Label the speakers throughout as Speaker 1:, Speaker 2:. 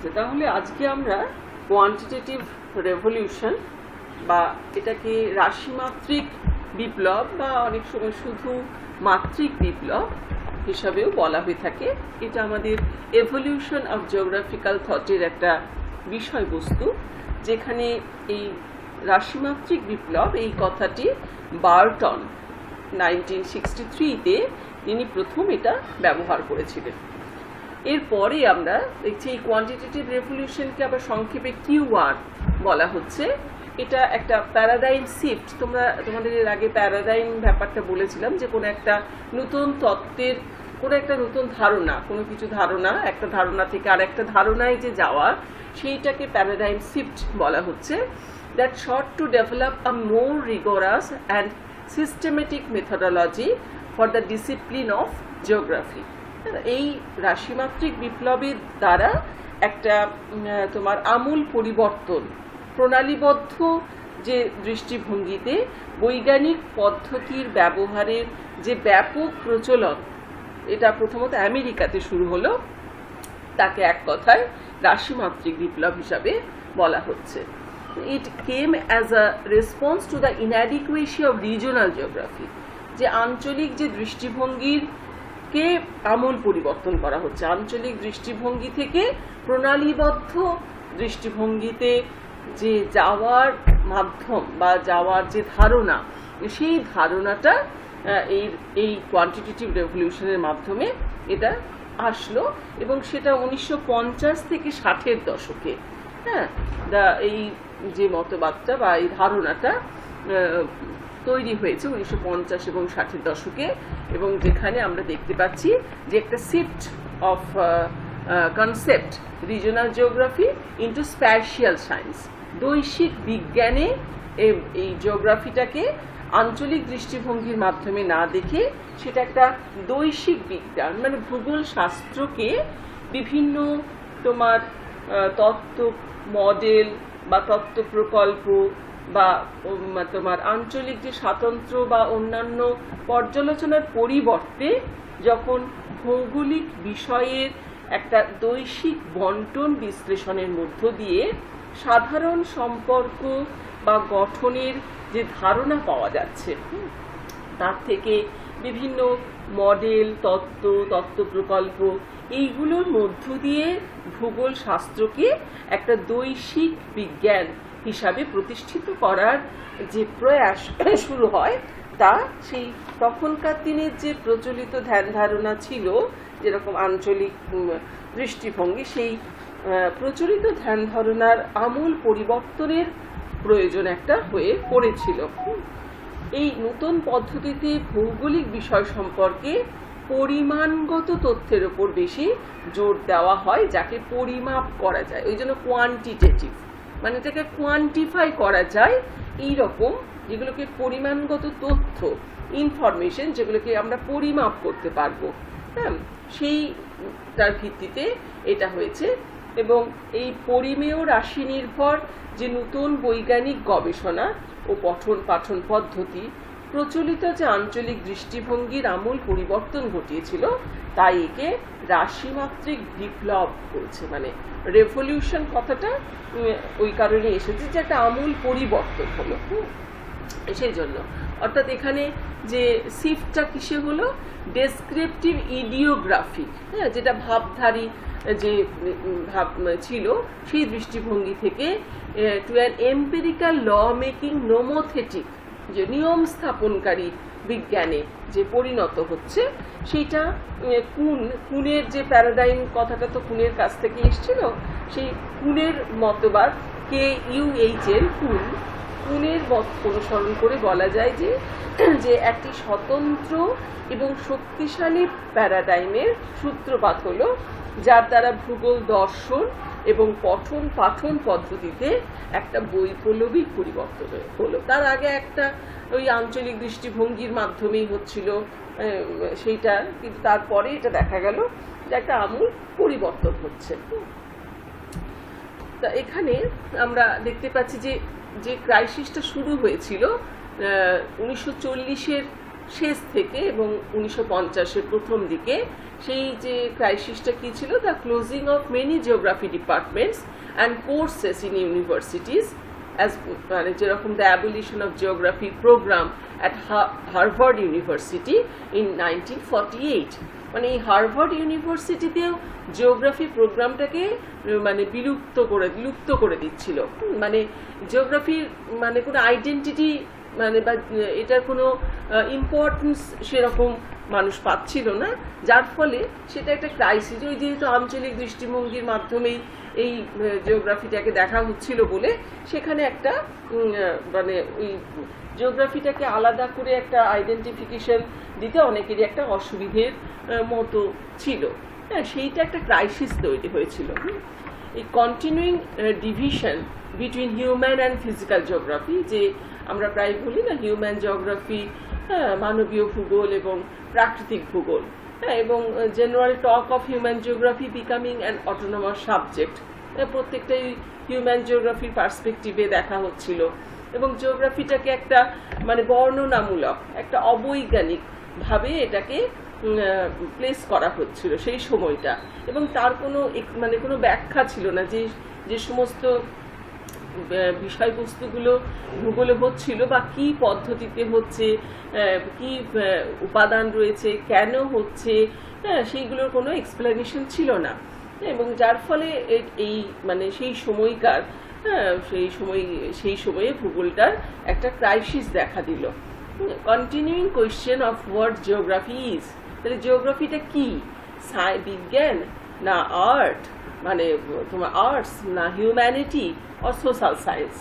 Speaker 1: আছে। তাহলে আজকে আমরা কোয়ান্টিটেটিভ রেভলিউশন বা এটাকে রাশিমাত্রিক বিপ্লব বা অনেক সময় শুধু মাত্রিক বিপ্লব হিসাবেও বলা হয়ে থাকে। এটা আমাদের এভলিউশন অফ জিওগ্রাফিক্যাল থটের একটা বিষয়বস্তু, যেখানে এই রাশিমাত্রিক বিপ্লব এই কথাটি বার্টন 1963-তে তিনি প্রথম এটা ব্যবহার করেছিলেন। এরপরে আমরা দেখছি এই কোয়ান্টিটেটিভ রেভলিউশনকে আবার সংক্ষেপে কিউ1 বলা হচ্ছে। এটা একটা প্যারাডাইম শিফট। তোমাদের এর আগে প্যারাডাইম ব্যাপারটা বলেছিলাম যে কোনো একটা নতুন তত্ত্বের কোনো একটা নতুন ধারণা, কোনো কিছু ধারণা একটা ধারণা থেকে আর একটা ধারণায় যে যাওয়া, সেইটাকে প্যারাডাইম শিফট বলা হচ্ছে। That short to develop a more rigorous and systematic methodology for the discipline of geography. এই রাশিমাত্রিক বিপ্লবের দ্বারা একটা তোমার আমূল পরিবর্তন, প্রণালীবদ্ধ যে দৃষ্টিভঙ্গিতে বৈজ্ঞানিক পদ্ধতির ব্যবহারের যে ব্যাপক প্রচলন, এটা প্রথমত আমেরিকাতে শুরু হলো, তাকে এক কথায় রাশিমাত্রিক বিপ্লব হিসাবে বলা হচ্ছে। It came as a response to the inadequacy of regional geography, যে আঞ্চলিক যে দৃষ্টিভঙ্গির কে আমূল পরিবর্তন করা হচ্ছে, আঞ্চলিক দৃষ্টিভঙ্গি থেকে প্রণালীবদ্ধ দৃষ্টিভঙ্গিতে যে যাওয়ার মাধ্যম বা যাওয়ার যে ধারণা, সেই ধারণাটা এই কোয়ান্টিটেটিভ রেভলিউশনের মাধ্যমে এটা আসলো। এবং সেটা 1950 থেকে 60-এর দশকে, এই যে মতবাদটা বা এই ধারণাটা তৈরি হয়েছে 1950 এবং 60-এর দশকে, এবং যেখানে আমরা দেখতে পাচ্ছি যে একটা shift of concept regional geography into spatial science. বৈশ্বিক বিজ্ঞানে এই জিওগ্রাফিটাকে আঞ্চলিক দৃষ্টিভঙ্গির মাধ্যমে না দেখে সেটা একটা বৈশ্বিক বিজ্ঞান, মানে ভূগোল শাস্ত্রকে বিভিন্ন তোমার তত্ত্ব মডেল বা তত্ত্ব প্রকল্প বা তোমার আঞ্চলিক যে স্বাতন্ত্র্য বা অন্যান্য পর্যালোচনার পরিবর্তে যখন ভৌগোলিক বিষয়ের একটা বৈশ্বিক বন্টন বিশ্লেষণের মধ্য দিয়ে সাধারণ সম্পর্ক বা গঠনের যে ধারণা পাওয়া যাচ্ছে, তার থেকে বিভিন্ন মডেল, তত্ত্ব প্রকল্প, এইগুলোর মধ্য দিয়ে ভূগোল শাস্ত্রকে একটা বৈশ্বিক বিজ্ঞান হিসাবে প্রতিষ্ঠিত করার যে প্রয়াস শুরু হয়, তা সেই তখনকার দিনের যে প্রচলিত ধ্যান ধারণা ছিল, যেরকম আঞ্চলিক দৃষ্টিভঙ্গি, সেই প্রচলিত ধ্যান ধারণার আমূল পরিবর্তনের প্রয়োজন একটা হয়ে পড়েছিল। এই নতুন পদ্ধতিতে ভৌগোলিক বিষয় সম্পর্কে পরিমাণগত তথ্যের ওপর বেশি জোর দেওয়া হয়, যাকে পরিমাপ করা যায়। ওই জন্য কোয়ান্টিটেটিভ, মানে এটাকে কোয়ান্টিফাই করা যায়, এই রকম যেগুলোকে পরিমাণগত তথ্য, ইনফরমেশন, যেগুলোকে আমরা পরিমাপ করতে পারবো, সেইটার ভিত্তিতে এটা হয়েছে। এবং এই পরিমেয় রাশি নির্ভর যে নতুন বৈজ্ঞানিক গবেষণা ও পঠন পাঠন পদ্ধতি প্রচলিত যে আঞ্চলিক দৃষ্টিভঙ্গির আমূল পরিবর্তন ঘটিয়েছিল, তাই একে রাশিমাত্রিক বিপ্লব বলছে। মানে রেভলিউশন কথাটা ওই কারণে এসেছে যে একটা আমূল পরিবর্তন হলো, সেই জন্য। অর্থাৎ এখানে যে শিফটটা কিসে হলো, ডেসক্রিপটিভ ইডিওগ্রাফি, যেটা ভাবধারী যে ভাব ছিল, সেই দৃষ্টিভঙ্গি থেকে to an empirical law making nomothetic, যে নিয়ম স্থাপনকারী বিজ্ঞানে যে পরিণত হচ্ছে, সেইটা কুনের যে প্যারাডাইম কথাটা তো কুনের কাছ থেকে এসেছিল, সেই কুনের মতবাদ KUHN কুনের মত অনুসরণ করে বলা যায় যে একটি স্বতন্ত্র এবং শক্তিশালী প্যারাডাইমের সূত্রপাত হলো, যার দ্বারা ভূগোল দর্শন এবং পঠন পাঠন পদ্ধতিতে একটা বৈপ্লবিক পরিবর্তন হলো। তার আগে একটা ওই আঞ্চলিক দৃষ্টিভঙ্গির মাধ্যমেই হচ্ছিল সেইটা, কিন্তু তারপরে এটা দেখা গেল যে একটা আমূল পরিবর্তন হচ্ছে। তা এখানে আমরা দেখতে পাচ্ছি যে ক্রাইসিসটা শুরু হয়েছিল 1940-এর শেষ থেকে এবং 1950-এর প্রথম দিকে সেই যে ক্রাইসিসটা কি ছিল, the closing of many geography departments and courses in universities, as মানে যেরকম the abolition of geography programme at Harvard University in 1948। মানে এই হার্ভার্ড ইউনিভার্সিটিতেও জিওগ্রাফি প্রোগ্রামটাকে মানে বিলুপ্ত করে দিচ্ছিল। মানে জিওগ্রাফির মানে কোনো আইডেন্টিটি মানে বা এটার কোনো ইম্পর্টেন্স সেরকম মানুষ পাচ্ছিল না, যার ফলে সেটা একটা ক্রাইসিস। ওই যেহেতু আঞ্চলিক দৃষ্টিভঙ্গির মাধ্যমেই এই জিওগ্রাফিটাকে দেখা হচ্ছিল বলে সেখানে একটা মানে ওই জিওগ্রাফিটাকে আলাদা করে একটা আইডেন্টিফিকেশন দিতে অনেকেরই একটা অসুবিধের মতো ছিল। হ্যাঁ, সেইটা একটা ক্রাইসিস তৈরি হয়েছিল। এই continuing division between human and physical geography, যে আমরা প্রায় বলি না হিউম্যান জিওগ্রাফি, হ্যাঁ, মানবীয় ভূগোল এবং প্রাকৃতিক ভূগোল, হ্যাঁ, এবং general talk of human geography becoming an autonomous subject, প্রত্যেকটাই হিউম্যান জিওগ্রাফির পার্সপেক্টিভে দেখা হচ্ছিল এবং জিওগ্রাফিটাকে একটা মানে বর্ণনামূলক একটা অবৈজ্ঞানিক ভাবে এটাকে প্লেস করা হচ্ছিল সেই সময়টা, এবং তার কোনো মানে কোনো ব্যাখ্যা ছিল না যে সমস্ত বিষয়বস্তুগুলো ভূগোলে হচ্ছিল বা কি পদ্ধতিতে হচ্ছে, কি উপাদান রয়েছে, কেন হচ্ছে, সেইগুলোর কোনো এক্সপ্লেনেশন ছিল না। এবং যার ফলে এই মানে সেই সময়কার সেই সময়ে ভূগোলটার একটা ক্রাইসিস দেখা দিল। Continuing question of what geography is, তাহলে জিওগ্রাফিটা কি, বিজ্ঞান না আর্ট, মানে তোমার আর্টস না হিউম্যানিটি অর সোশ্যাল সায়েন্স,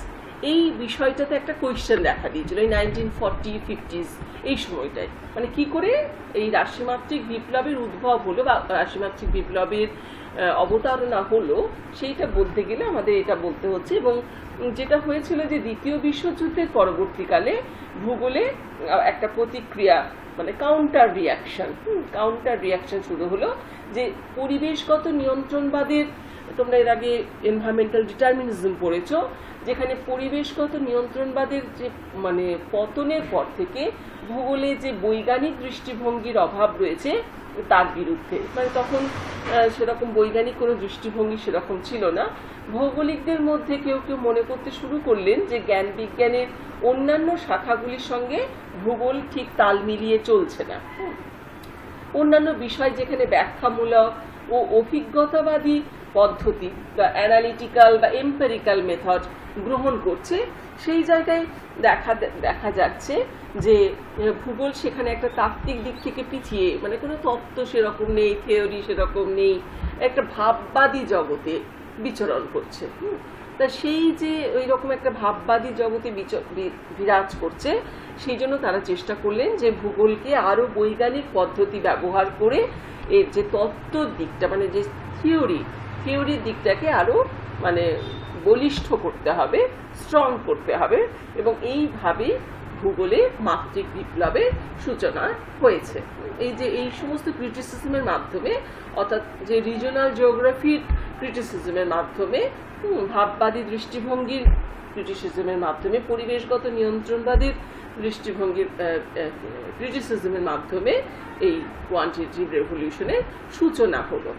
Speaker 1: এই বিষয়টাতে একটা কোয়েশ্চেন দেখা দিয়েছিল এই 1940-50s এই সময়টায়। মানে কি করে এই রাশিমাত্রিক বিপ্লবের উদ্ভব হলো বা রাশিমাত্রিক বিপ্লবের অবতারণা হলো, সেইটা বলতে গেলে আমাদের এটা বলতে হচ্ছে। এবং যেটা হয়েছিল যে দ্বিতীয় বিশ্বযুদ্ধের পরবর্তীকালে ভূগোলে একটা প্রতিক্রিয়া মানে কাউন্টার রিয়াকশন শুরু হলো, যে পরিবেশগত নিয়ন্ত্রণবাদের, তোমরা এর আগে এনভায়রনমেন্টাল ডিটারমিনিজম পড়েছো, যেখানে পরিবেশগত নিয়ন্ত্রণবাদের যে মানে পতনের পর থেকে ভূগোলে যে বৈজ্ঞানিক দৃষ্টিভঙ্গির অভাব রয়েছে তার বিরুদ্ধে, মানে তখন সেরকম বৈজ্ঞানিক কোনো দৃষ্টিভঙ্গি সেরকম ছিল না। ভৌগোলিকদের মধ্যে কেউ মনে করতে শুরু করলেন যে জ্ঞান বিজ্ঞানের অন্যান্য শাখাগুলির সঙ্গে ভূগোল ঠিক তাল মিলিয়ে চলছে না। অন্যান্য বিষয় যেখানে ব্যাখ্যামূলক ও অভিজ্ঞতাবাদী পদ্ধতি বা অ্যানালিটিক্যাল বা এম্পেরিক্যাল মেথড গ্রহণ করছে, সেই জায়গায় দেখা যাচ্ছে যে ভূগোল সেখানে একটা তাত্ত্বিক দিক থেকে পিছিয়ে, মানে কোনো তত্ত্ব সেরকম নেই, থিওরি সেরকম নেই, একটা ভাববাদী জগতে বিচরণ করছে। তা সেই যে ওই রকম একটা ভাববাদী জগতে বিরাজ করছে, সেই জন্য তারা চেষ্টা করলেন যে ভূগোলকে আরো বৈজ্ঞানিক পদ্ধতি ব্যবহার করে এর যে তত্ত্বর দিকটা মানে যে থিওরির দিকটাকে আরো মানে বলিষ্ঠ করতে হবে, স্ট্রং করতে হবে, এবং এইভাবে ভূগোলে মাত্রিক বিপ্লবের সূচনা হয়েছে। এই সমস্ত ক্রিটিসিজমের মাধ্যমে, অর্থাৎ যে রিজনাল জিওগ্রাফির ক্রিটিসিজমের মাধ্যমে, ভাববাদী দৃষ্টিভঙ্গির ক্রিটিসিজমের মাধ্যমে, পরিবেশগত নিয়ন্ত্রণবাদের দৃষ্টিভঙ্গির ক্রিটিসিজমের মাধ্যমে এই কোয়ান্টিটেটিভ রেভলিউশনের সূচনা হলো।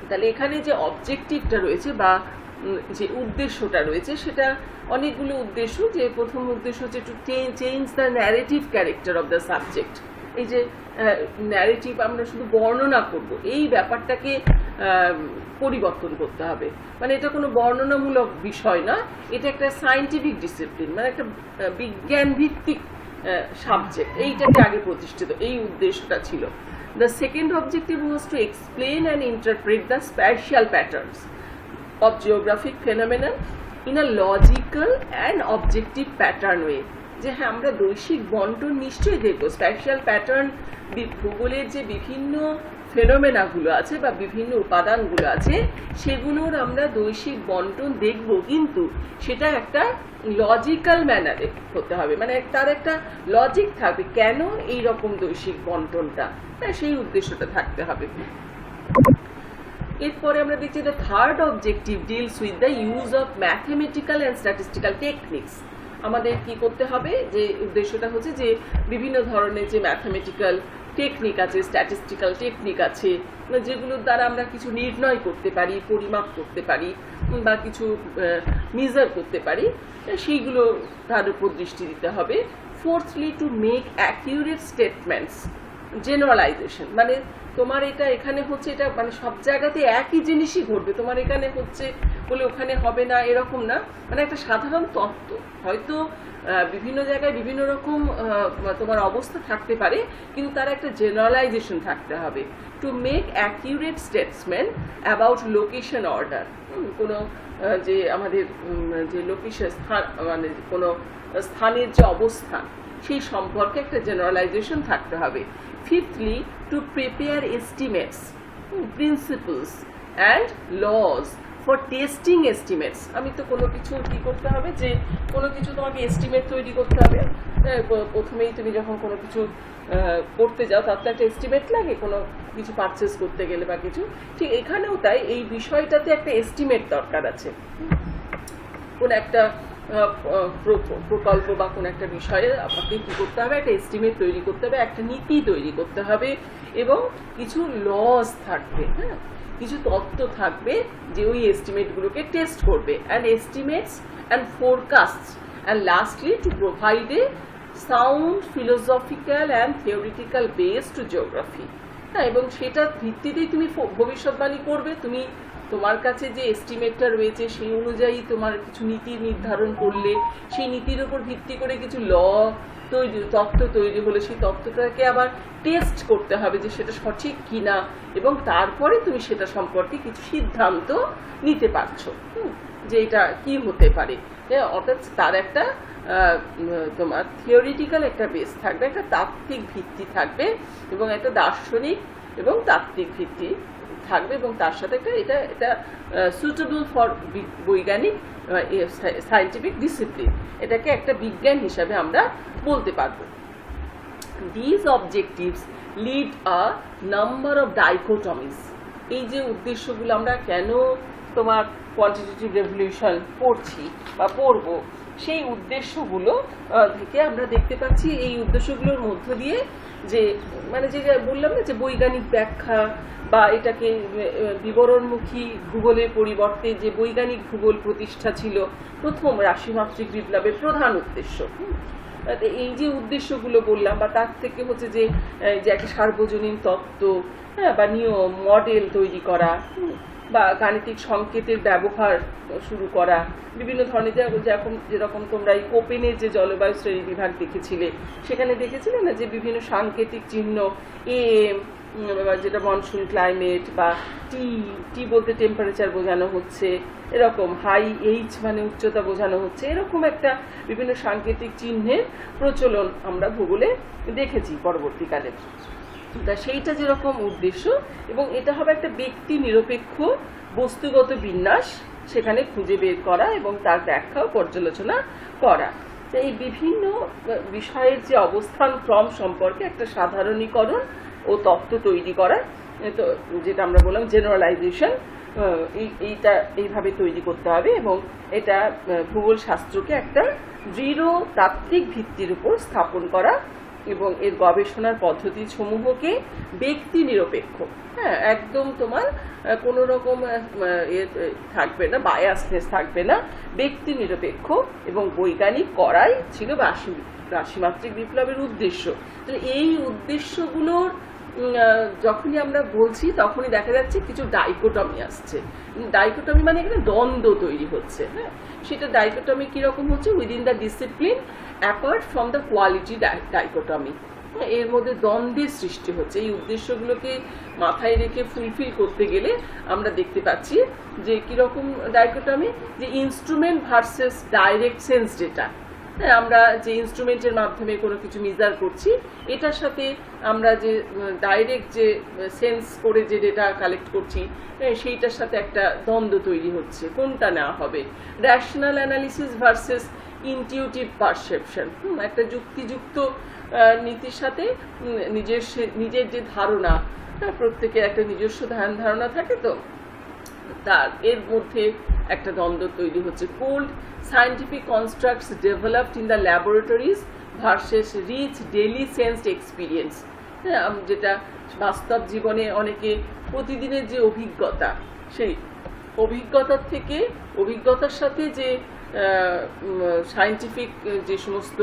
Speaker 1: তাহলে এখানে যে অবজেক্টিভটা রয়েছে বা যে উদ্দেশ্যটা রয়েছে, সেটা অনেকগুলো উদ্দেশ্য। যে প্রথম উদ্দেশ্য হচ্ছে to change the narrative character of the subject. এই যে ন্যারেটিভ আমরা শুধু বর্ণনা করব, এই ব্যাপারটাকে পরিবর্তন করতে হবে। মানে এটা কোনো বর্ণনামূলক বিষয় না, এটা একটা সায়েন্টিফিক ডিসিপ্লিন, মানে একটা বিজ্ঞান ভিত্তিক সাবজেক্ট, এইটাকে আগে প্রতিষ্ঠিত, এই উদ্দেশ্যটা ছিল। The second objective was to explain and interpret the spatial patterns of geographic phenomena in a logical and objective pattern way. যে হ্যাঁ, আমরা বৈশ্বিক বন্টন নিশ্চয়ই দেখব, স্প্যাশিয়াল প্যাটার্ন, ভূগোলের যে বিভিন্ন ফেনোমেনাগুলো আছে বা বিভিন্ন উপাদানগুলো আছে সেগুলোর আমরা দৈশিক বন্টন দেখব, কিন্তু সেটা একটা লজিক্যাল ম্যানারে হতে হবে, মানে তার একটা লজিক থাকবে কেন এই রকম দৈশিক বন্টনটা, সেই উদ্দেশ্যটা থাকতে হবে। এরপরে আমরা দেখছি the third objective deals with the use of mathematical and statistical techniques. আমাদের কি করতে হবে, যে উদ্দেশ্যটা হচ্ছে যে বিভিন্ন ধরনের যে ম্যাথামেটিক্যাল টেকনিক আছে, স্ট্যাটিস্টিক্যাল টেকনিক আছে, যেগুলোর দ্বারা আমরা কিছু নির্ণয় করতে পারি, পরিমাপ করতে পারি বা কিছু মেজার করতে পারি, সেইগুলো তার উপর দৃষ্টি দিতে হবে। Fourthly, two make accurate statements, generalisation, মানে তোমার এটা এখানে হচ্ছে, এটা মানে সব জায়গাতে একই জিনিসই ঘটবে, তোমার এখানে হচ্ছে বলে ওখানে হবে না এরকম না, মানে একটা সাধারণ তত্ত্ব, হয়তো বিভিন্ন জায়গায় বিভিন্ন রকম তোমার অবস্থা থাকতে পারে, কিন্তু তার একটা জেনারেলাইজেশন থাকতে হবে। To make accurate statements about location order, কোনো যে আমাদের যে লোকেশন স্থান, মানে কোনো স্থানের যে অবস্থান সেই সম্পর্কে একটা জেনারেলাইজেশন থাকতে হবে। Fifthly, to prepare estimates, principles and laws for testing estimates. আমি তো কোনো কিছু কি করতে হবে, যে কোনো কিছু তোমাকে এস্টিমেট তৈরি করতে হবে, প্রথমেই তুমি যখন কোনো কিছু করতে যাও তার তো একটা এস্টিমেট লাগে, কোনো কিছু পারচেস করতে গেলে বা কিছু, ঠিক এখানেও তাই এই বিষয়টাতে একটা এস্টিমেট দরকার আছে। কোন একটা প্রকল্প বা কোন একটা বিষয়ে আপনাকে কি করতে হবে, একটা এস্টিমেট তৈরি করতে হবে, একটা নীতি তৈরি করতে হবে, এবং কিছু লস থাকবে, হ্যাঁ, কিছু তত্ত্ব থাকবে যে ওই এস্টিমেটগুলোকে টেস্ট করবে। And estimates and forecast and lastly to provide a sound philosophical and theoretical base to geography. হ্যাঁ, এবং সেটার ভিত্তিতেই তুমি ভবিষ্যৎবাণী করবে। তুমি তোমার কাছে যে এস্টিমেটটা রয়েছে সেই অনুযায়ী তোমার কিছু নীতি নির্ধারণ করলে, সেই নীতির উপর ভিত্তি করে কিছু তত্ত্ব তৈরি হলে সেই তত্ত্বটাকে আবার টেস্ট করতে হবে যে সেটা সঠিক কিনা, এবং তারপরে তুমি সেটা সম্পর্কে কিছু সিদ্ধান্ত নিতে পারছো, যে এটা কি হতে পারে। অর্থাৎ তার একটা তোমার থিওরিটিক্যাল একটা বেস থাকবে, একটা তাত্ত্বিক ভিত্তি থাকবে, এবং একটা দার্শনিক এবং তাত্ত্বিক ভিত্তি থাকবে, এবং তার সাথে একটা এটা সুটেবল ফর বৈজ্ঞানিক সায়েন্টিফিক ডিসিপ্লিন, এটাকে একটা বিজ্ঞান হিসাবে আমরা বলতে পারবো। These objectives lead a number of dichotomies. এই যে উদ্দেশ্যগুলো আমরা কেন তোমার কোয়ান্টিটেটিভ রেভলিউশন পড়ছি বা পড়ব, সেই উদ্দেশ্যগুলো থেকে আমরা দেখতে পাচ্ছি এই উদ্দেশ্যগুলোর মধ্য দিয়ে যে মানে যে বললাম না, যে বৈজ্ঞানিক ব্যাখ্যা বা এটাকে বিবরণমুখী ভূগোলের পরিবর্তে যে বৈজ্ঞানিক ভূগোল প্রতিষ্ঠা ছিল প্রথম রাশিমাত্রিক বিপ্লবের প্রধান উদ্দেশ্য। এই যে উদ্দেশ্যগুলো বললাম, বা তার থেকে হচ্ছে যে একটা সার্বজনীন তত্ত্ব, হ্যাঁ, বা নিয়ম মডেল তৈরি করা, বা গাণিতিক সংকেতের ব্যবহার শুরু করা, বিভিন্ন ধরনের যেরকম তোমরা এই কোপেনের যে জলবায়ু শ্রেণী বিভাগ দেখেছিলে, সেখানে দেখেছিলে না যে বিভিন্ন সাংকেতিক চিহ্ন, এম যেটা মনসুন ক্লাইমেট, বা টি বলতে টেম্পারেচার বোঝানো হচ্ছে, এরকম হাই এইচ মানে উচ্চতা বোঝানো হচ্ছে, এরকম একটা বিভিন্ন সাংকেতিক চিহ্নের প্রচলন আমরা ভূগোলে দেখেছি পরবর্তীকালে। তা সেইটা যেরকম উদ্দেশ্য, এবং এটা হবে একটা ব্যক্তি নিরপেক্ষ বস্তুগত বিন্যাস সেখানে খুঁজে বের করা এবং তার ব্যাখ্যা ও পর্যালোচনা করা। এই বিভিন্ন বিষয়ের যে অবস্থান ক্রম সম্পর্কে একটা সাধারণীকরণ ও তত্ত্ব তৈরি করা, তো যেটা আমরা বললাম জেনারেলাইজেশন, এইটা এইভাবে তৈরি করতে হবে, এবং এটা ভূগোল শাস্ত্রকে একটা দৃঢ় তাত্ত্বিক ভিত্তির উপর স্থাপন করা, এবং এর গবেষণার পদ্ধতি সমূহকে ব্যক্তি নিরপেক্ষ, হ্যাঁ, একদম তোমার কোনো রকম থাকবে না, বায়াসনেস থাকবে না, ব্যক্তি নিরপেক্ষ এবং বৈজ্ঞানিক করাই ছিল রাশিমাত্রিক বিপ্লবের উদ্দেশ্য। তো এই উদ্দেশ্যগুলোর যখনই আমরা বলছি তখনই দেখা যাচ্ছে কিছু ডাইকোটমি আসছে। ডাইকোটমি মানে এখানে দ্বন্দ্ব তৈরি হচ্ছে, হ্যাঁ, সেটা ডাইকোটমি কিরকম হচ্ছে, within the discipline apart from the quality dichotomy, এর মধ্যে দ্বন্দ্বের সৃষ্টি হচ্ছে। এই উদ্দেশ্যগুলোকে মাথায় রেখে ফুলফিল করতে গেলে আমরা দেখতে পাচ্ছি যে কিরকম ডাইকোটমি, যে instrument versus direct sense data. হ্যাঁ, আমরা যে ইনস্ট্রুমেন্টের মাধ্যমে কোনো কিছু মেজার করছি, এটার সাথে আমরা যে ডাইরেক্ট যে সেন্স করে যে ডেটা কালেক্ট করছি, সেইটার সাথে একটা দ্বন্দ্ব তৈরি হচ্ছে, কোনটা নেওয়া হবে। Rational analysis versus intuitive perception, একটা যুক্তিযুক্ত নীতির সাথে নিজের যে ধারণা, প্রত্যেকের একটা নিজস্ব ধারণা থাকে, তো তার এর মধ্যে একটা দ্বন্দ্ব তৈরি হচ্ছে। Cold scientific constructs developed in the laboratories versus rich daily sensed experience, হ্যাঁ, যেটা বাস্তব জীবনে অনেকে প্রতিদিনের যে অভিজ্ঞতা, সেই অভিজ্ঞতার সাথে যে সায়েন্টিফিক যে সমস্ত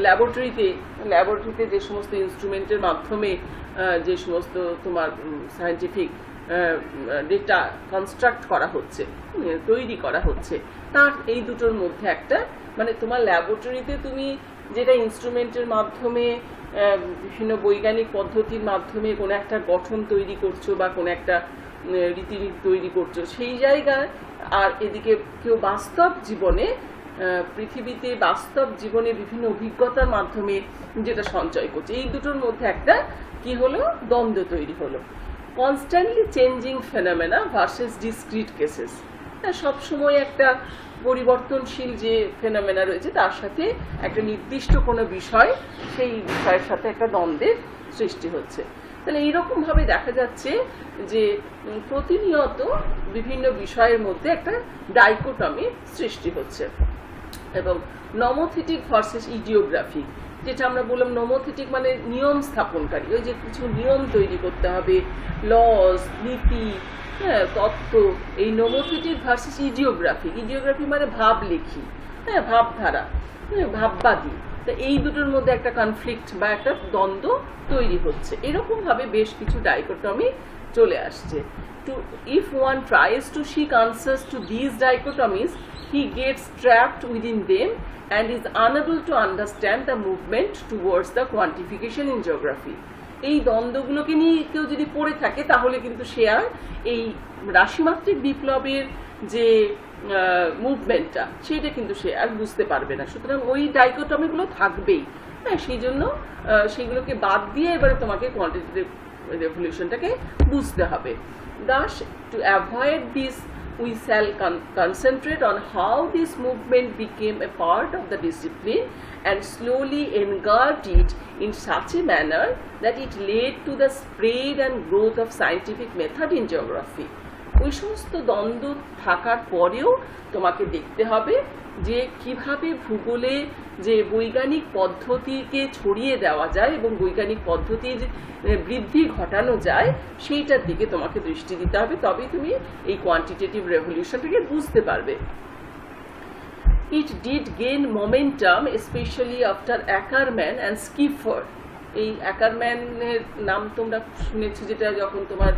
Speaker 1: ল্যাবরেটরিতে যে সমস্ত ইনস্ট্রুমেন্টের মাধ্যমে যে সমস্ত তোমার সায়েন্টিফিক ডেটা কনস্ট্রাক্ট করা হচ্ছে, তৈরি করা হচ্ছে, তার এই দুটোর মধ্যে একটা, মানে তোমার ল্যাবরেটরিতে তুমি যেটা ইনস্ট্রুমেন্টের মাধ্যমে বিভিন্ন বৈজ্ঞানিক পদ্ধতির মাধ্যমে কোনো একটা গঠন তৈরি করছো বা কোনো একটা রীতিনীতি তৈরি করছো, সেই জায়গায় আর এদিকে কেউ বাস্তব জীবনে পৃথিবীতে বাস্তব জীবনে বিভিন্ন অভিজ্ঞতার মাধ্যমে যেটা সঞ্চয় করছে, এই দুটোর মধ্যে একটা কি হলো, দ্বন্দ্ব তৈরি হলো। Constantly changing phenomena versus discrete cases, সবসময় একটা পরিবর্তনশীল যে ফেনোমেনা রয়েছে তার সাথে একটা নির্দিষ্ট কোনো বিষয়, সেই বিষয়ের সাথে একটা দ্বন্দ্বের সৃষ্টি হচ্ছে। তাহলে এইরকমভাবে দেখা যাচ্ছে যে প্রতিনিয়ত বিভিন্ন বিষয়ের মধ্যে একটা ডাইকোটমি সৃষ্টি হচ্ছে। এবং নমোথেটিক ভার্সেস ইডিওগ্রাফি, যেটা আমরা বললাম নমোথেটিক মানে নিয়ম স্থাপনকারী, ওই যে কিছু নিয়ম তৈরি করতে হবে, লস, নীতি, হ্যাঁ, তত্ত্ব। এই নমোথেটিক ভার্সেস ইডিওগ্রাফি মানে ভাবলেখি, হ্যাঁ, ভাবধারা, ভাববাদী, তা এই দুটোর মধ্যে একটা কনফ্লিক্ট বা একটা দ্বন্দ্ব তৈরি হচ্ছে। এরকমভাবে বেশ কিছু ডাইকোটমি চলে আসছে। If one tries to seek answers to these dichotomies, he gets trapped within them and is unable to understand the movement towards the quantification in geography. এই দ্বন্দ্বগুলোকে নিয়ে কেউ যদি পড়ে থাকে তাহলে কিন্তু সে আর এই রাশিমাত্রিক বিপ্লবের যে মুভমেন্টটা, সেটা কিন্তু সে আর বুঝতে পারবে না। সুতরাং ওই ডাইকোটমিগুলো থাকবেই, হ্যাঁ, সেই জন্য সেইগুলোকে বাদ দিয়ে এবারে তোমাকে কোয়ান্টিটেটিভ রেভলিউশনটাকে বুঝতে হবে। Thus, to avoid this, we shall concentrate on how this movement became a part of the discipline and slowly engulfed it in such a manner that it led to the spread and growth of scientific method in geography. ওই সমস্ত দ্বন্দ্ব থাকার পরেও তোমাকে দেখতে হবে যে কিভাবে ভূগোলে যে বৈজ্ঞানিক পদ্ধতিকে ছড়িয়ে দেওয়া যায় এবং বৈজ্ঞানিক পদ্ধতির বৃদ্ধি ঘটানো যায়, সেইটার দিকে তোমাকে দৃষ্টি দিতে হবে, তবেই তুমি এই কোয়ান্টিটেটিভ রেভলিউশনটাকে বুঝতে পারবে। It did gain momentum especially after Ackermann and Schiffer. এই অ্যাকারম্যানের নাম তোমরা শুনেছো, যেটা যখন তোমার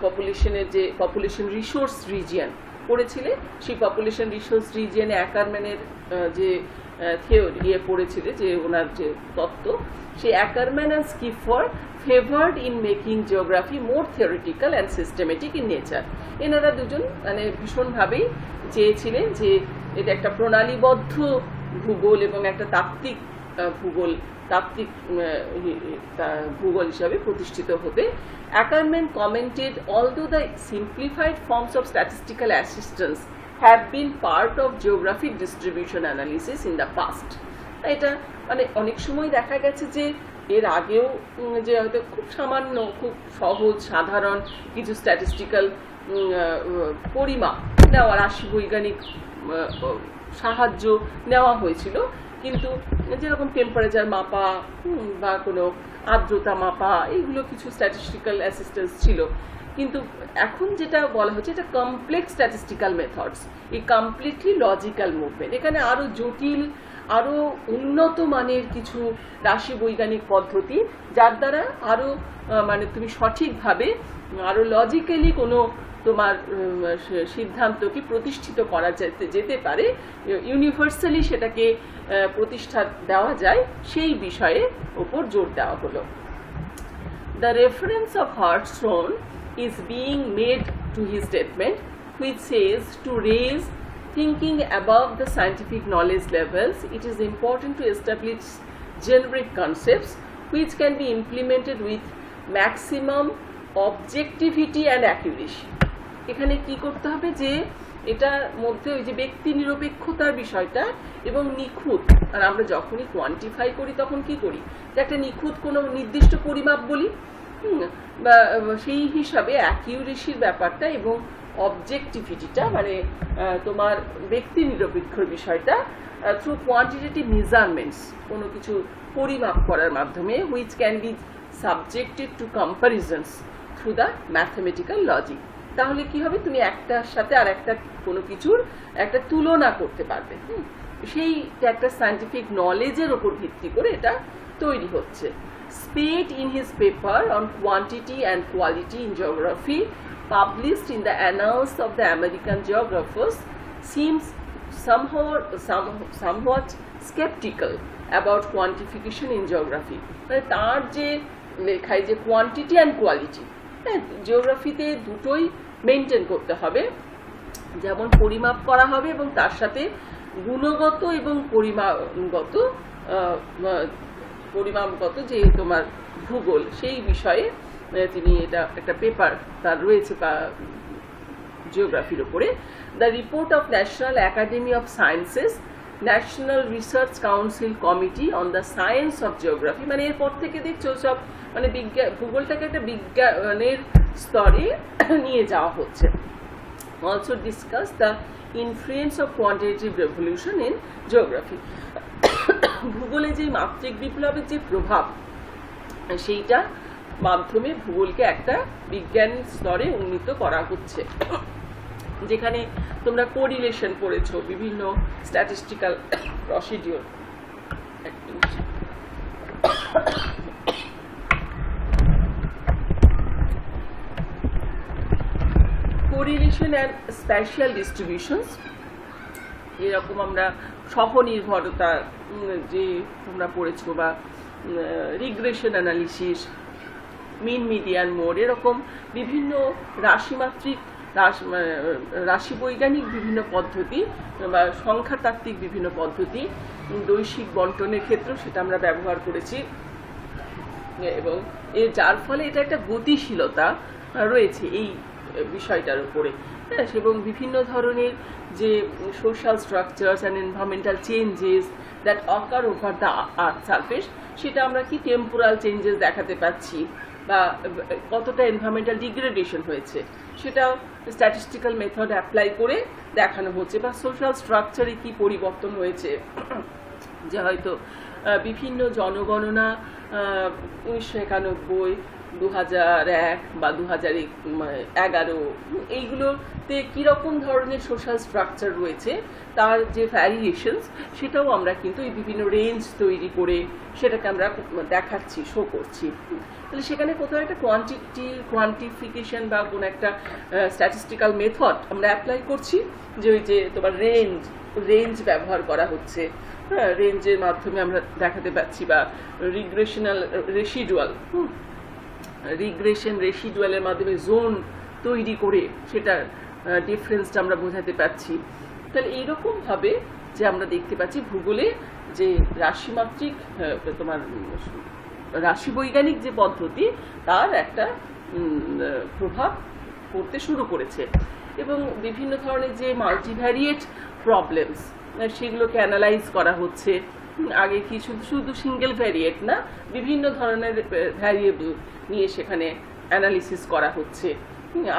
Speaker 1: পপুলেশনের যে পপুলেশন রিসোর্স রিজিয়ন পড়েছিলে, সেই পপুলেশন রিসোর্স রিজিয়নে অ্যাকারম্যানের যে থিওরি পড়েছিলে, যে ওনার যে তত্ত্ব, সেই Ackerman and Schaefer favoured in making geography more theoretical and systematic in nature. এনারা দুজন মানে ভীষণভাবেই চেয়েছিলেন যে এটা একটা প্রণালীবদ্ধ ভূগোল এবং একটা তাত্ত্বিক ভূগোল হিসাবে প্রতিষ্ঠিত হবে। Ackermann commented, although the simplified forms of statistical assistance have been part of geographic distribution analysis in the past. এটা মানে অনেক সময় দেখা গেছে যে এর আগেও যে হয়তো খুব সামান্য, খুব সহজ সাধারণ কিছু স্ট্যাটিস্টিক্যাল পরিমাপ নেওয়া, রাশি বৈজ্ঞানিক সাহায্য নেওয়া হয়েছিল, কিন্তু যেরকম টেম্পারেচার মাপা বা কোনো আর্দ্রতা মাপা, এইগুলো কিছু স্ট্যাটিস্টিক্যাল অ্যাসিস্ট্যান্স ছিল। কিন্তু এখন যেটা বলা হচ্ছে এটা কমপ্লেক্স স্ট্যাটিস্টিক্যাল মেথডস, এই কমপ্লিটলি লজিক্যাল মুভমেন্ট। এখানে আরও জটিল, আরও উন্নত মানের কিছু রাশি বৈজ্ঞানিক পদ্ধতি, যার দ্বারা আরও মানে তুমি সঠিকভাবে আরও লজিক্যালি কোনো তোমার সিদ্ধান্তকে প্রতিষ্ঠিত করা যেতে পারে, ইউনিভার্সালি সেটাকে প্রতিষ্ঠা দেওয়া যায়, সেই বিষয়ে ওপর জোর দেওয়া হলো। The reference of Hartshorne is being made to his statement, which says to raise thinking above the scientific knowledge levels, it is important to establish generic concepts which can be implemented with maximum objectivity and accuracy. এখানে কি করতে হবে যে এটার মধ্যে ওই যে ব্যক্তি নিরপেক্ষতার বিষয়টা এবং নিখুঁত, আর আমরা যখনই কোয়ান্টিফাই করি তখন কি করি, যে একটা নিখুঁত কোনো নির্দিষ্ট পরিমাপ বলি, বা সেই হিসাবে অ্যাকিউরেসির ব্যাপারটা এবং অবজেক্টিভিটিটা মানে তোমার ব্যক্তি নিরপেক্ষর বিষয়টা থ্রু কোয়ান্টিটেটিভ মেজারমেন্টস, কোনো কিছু পরিমাপ করার মাধ্যমে, which can be subjected to কম্প্যারিজনস through the mathematical logic. তাহলে কি হবে, তুমি একটার সাথে আর একটা কোনো কিছুর একটা তুলনা করতে পারবে। সেইটা একটা সায়েন্টিফিক নলেজের ওপর ভিত্তি করে এটা তৈরি হচ্ছে। Spade in his paper on quantity and quality in geography published in the Annals of the American Geographers seems somewhat skeptical about quantification in geography. মানে তার যে লেখায় যে কোয়ান্টিটি অ্যান্ড কোয়ালিটি, হ্যাঁ, জিওগ্রাফিতে দুটোই মেনটেন করতে হবে, যেমন পরিমাপ করা হবে এবং তার সাথে গুণগত এবং পরিমাপগত যে তোমার ভূগোল, সেই বিষয়ে তিনি এটা একটা পেপার তার রয়েছে জিওগ্রাফির উপরে। The report of national academy of sciences, national research council committee on the science of geography, মানে এরপর থেকে দেখছো সব মানে ভূগোলটাকে একটা বিজ্ঞানের স্তরে নিয়ে যাওয়া হচ্ছে। Also discuss the influence of quantitative revolution in geography. ভূগোলে যে মাত্রিক বিপ্লবের যে প্রভাব, সেইটা মাধ্যমে ভূগোলকে একটা বিজ্ঞান স্তরে উন্নীত করা হচ্ছে, যেখানে তোমরা কোরিলেশন পড়েছো, বিভিন্ন statistical procedure. Correlation and spatial distributions, যেরকম আমরা সহনির্ভরতা যে তোমরা পড়েছো, বা regression analysis, mean median mode, এরকম বিভিন্ন রাশিমাত্রিক রাশি বৈজ্ঞানিক বিভিন্ন পদ্ধতি বা সংখ্যাতাত্ত্বিক বিভিন্ন পদ্ধতি, দৈশিক বন্টনের ক্ষেত্রেও সেটা আমরা ব্যবহার করেছি, এবং এর যার ফলে এটা একটা গতিশীলতা রয়েছে এই বিষয়টার উপরে, এবং বিভিন্ন ধরনের যে social structures and environmental changes that ochre over the earth surface, সেটা আমরা কি টেম্পোরাল চেঞ্জেস দেখাতে পাচ্ছি, বা কতটা এনভায়রনমেন্টাল ডিগ্রেডেশন হয়েছে সেটা স্ট্যাটিস্টিক্যাল মেথড অ্যাপ্লাই করে দেখানো হচ্ছে, বা সোশ্যাল স্ট্রাকচারে কি পরিবর্তন হয়েছে, যে হয়তো বিভিন্ন জনগণনা 1991, 2001 বা 2011 এইগুলোতে কীরকম ধরনের সোশ্যাল স্ট্রাকচার রয়েছে, তার যে ভ্যারিয়েশনস, সেটাও আমরা কিন্তু এই বিভিন্ন রেঞ্জ তৈরি করে সেটাকে আমরা দেখাচ্ছি, শো করছি। তাহলে সেখানে কোথাও একটা কোয়ান্টিফিকেশন বা কোনো একটা স্ট্যাটিস্টিক্যাল মেথড আমরা অ্যাপ্লাই করছি, যে ওই যে তোমার রেঞ্জ ব্যবহার করা হচ্ছে, হ্যাঁ, রেঞ্জের মাধ্যমে আমরা দেখাতে পাচ্ছি, বা রিগ্রেশন রেসিডুয়ালের মাধ্যমে জোন তৈরি করে সেটার ডিফারেন্সটা আমরা বোঝাতে পারছি। তাহলে এইরকমভাবে যে আমরা দেখতে পাচ্ছি ভূগোলে যে রাশিমাত্রিক তোমার রাশি বৈজ্ঞানিক যে পদ্ধতি, তার একটা প্রভাব পড়তে শুরু করেছে, এবং বিভিন্ন ধরনের যে মাল্টিভ্যারিয়েট প্রবলেমস, সেগুলোকে অ্যানালাইজ করা হচ্ছে। আগে কি শুধু সিঙ্গেল ভ্যারিয়েট না, বিভিন্ন ধরনের ভ্যারিয়েবল নিয়ে সেখানে অ্যানালিসিস করা হচ্ছে,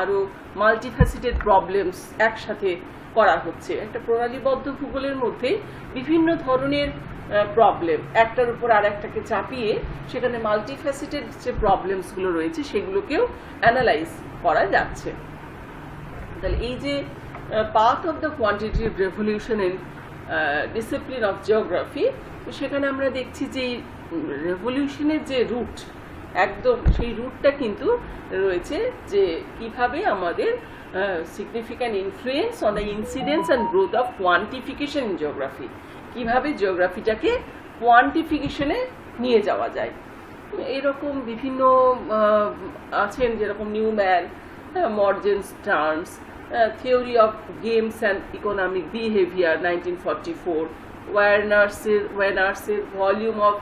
Speaker 1: আরও মাল্টিফ্যাসেটেড প্রবলেমস একসাথে করা হচ্ছে। একটা প্রণালীবদ্ধ ভূগোলের মধ্যে বিভিন্ন ধরনের প্রবলেম একটার উপর আর একটাকে চাপিয়ে সেখানে মাল্টিফ্যাসেটেড যে প্রবলেমসগুলো রয়েছে সেগুলোকেও অ্যানালাইজ করা যাচ্ছে। তাহলে এই যে path of the quantitative revolution in discipline of geography, সেখানে আমরা দেখছি যে রেভলিউশনের যে রুট, একদম সেই রুটটা কিন্তু রয়েছে যে কিভাবে আমাদের significant influence on the incidence and growth of quantification in geography, কিভাবে জিওগ্রাফিটাকে কোয়ান্টিফিকেশনে নিয়ে যাওয়া যায়। এরকম বিভিন্ন আছেন, যেরকম Neumann, Morgenstern's, theory of games and economic behaviour 1944, ওয়ার্নার্সের volume of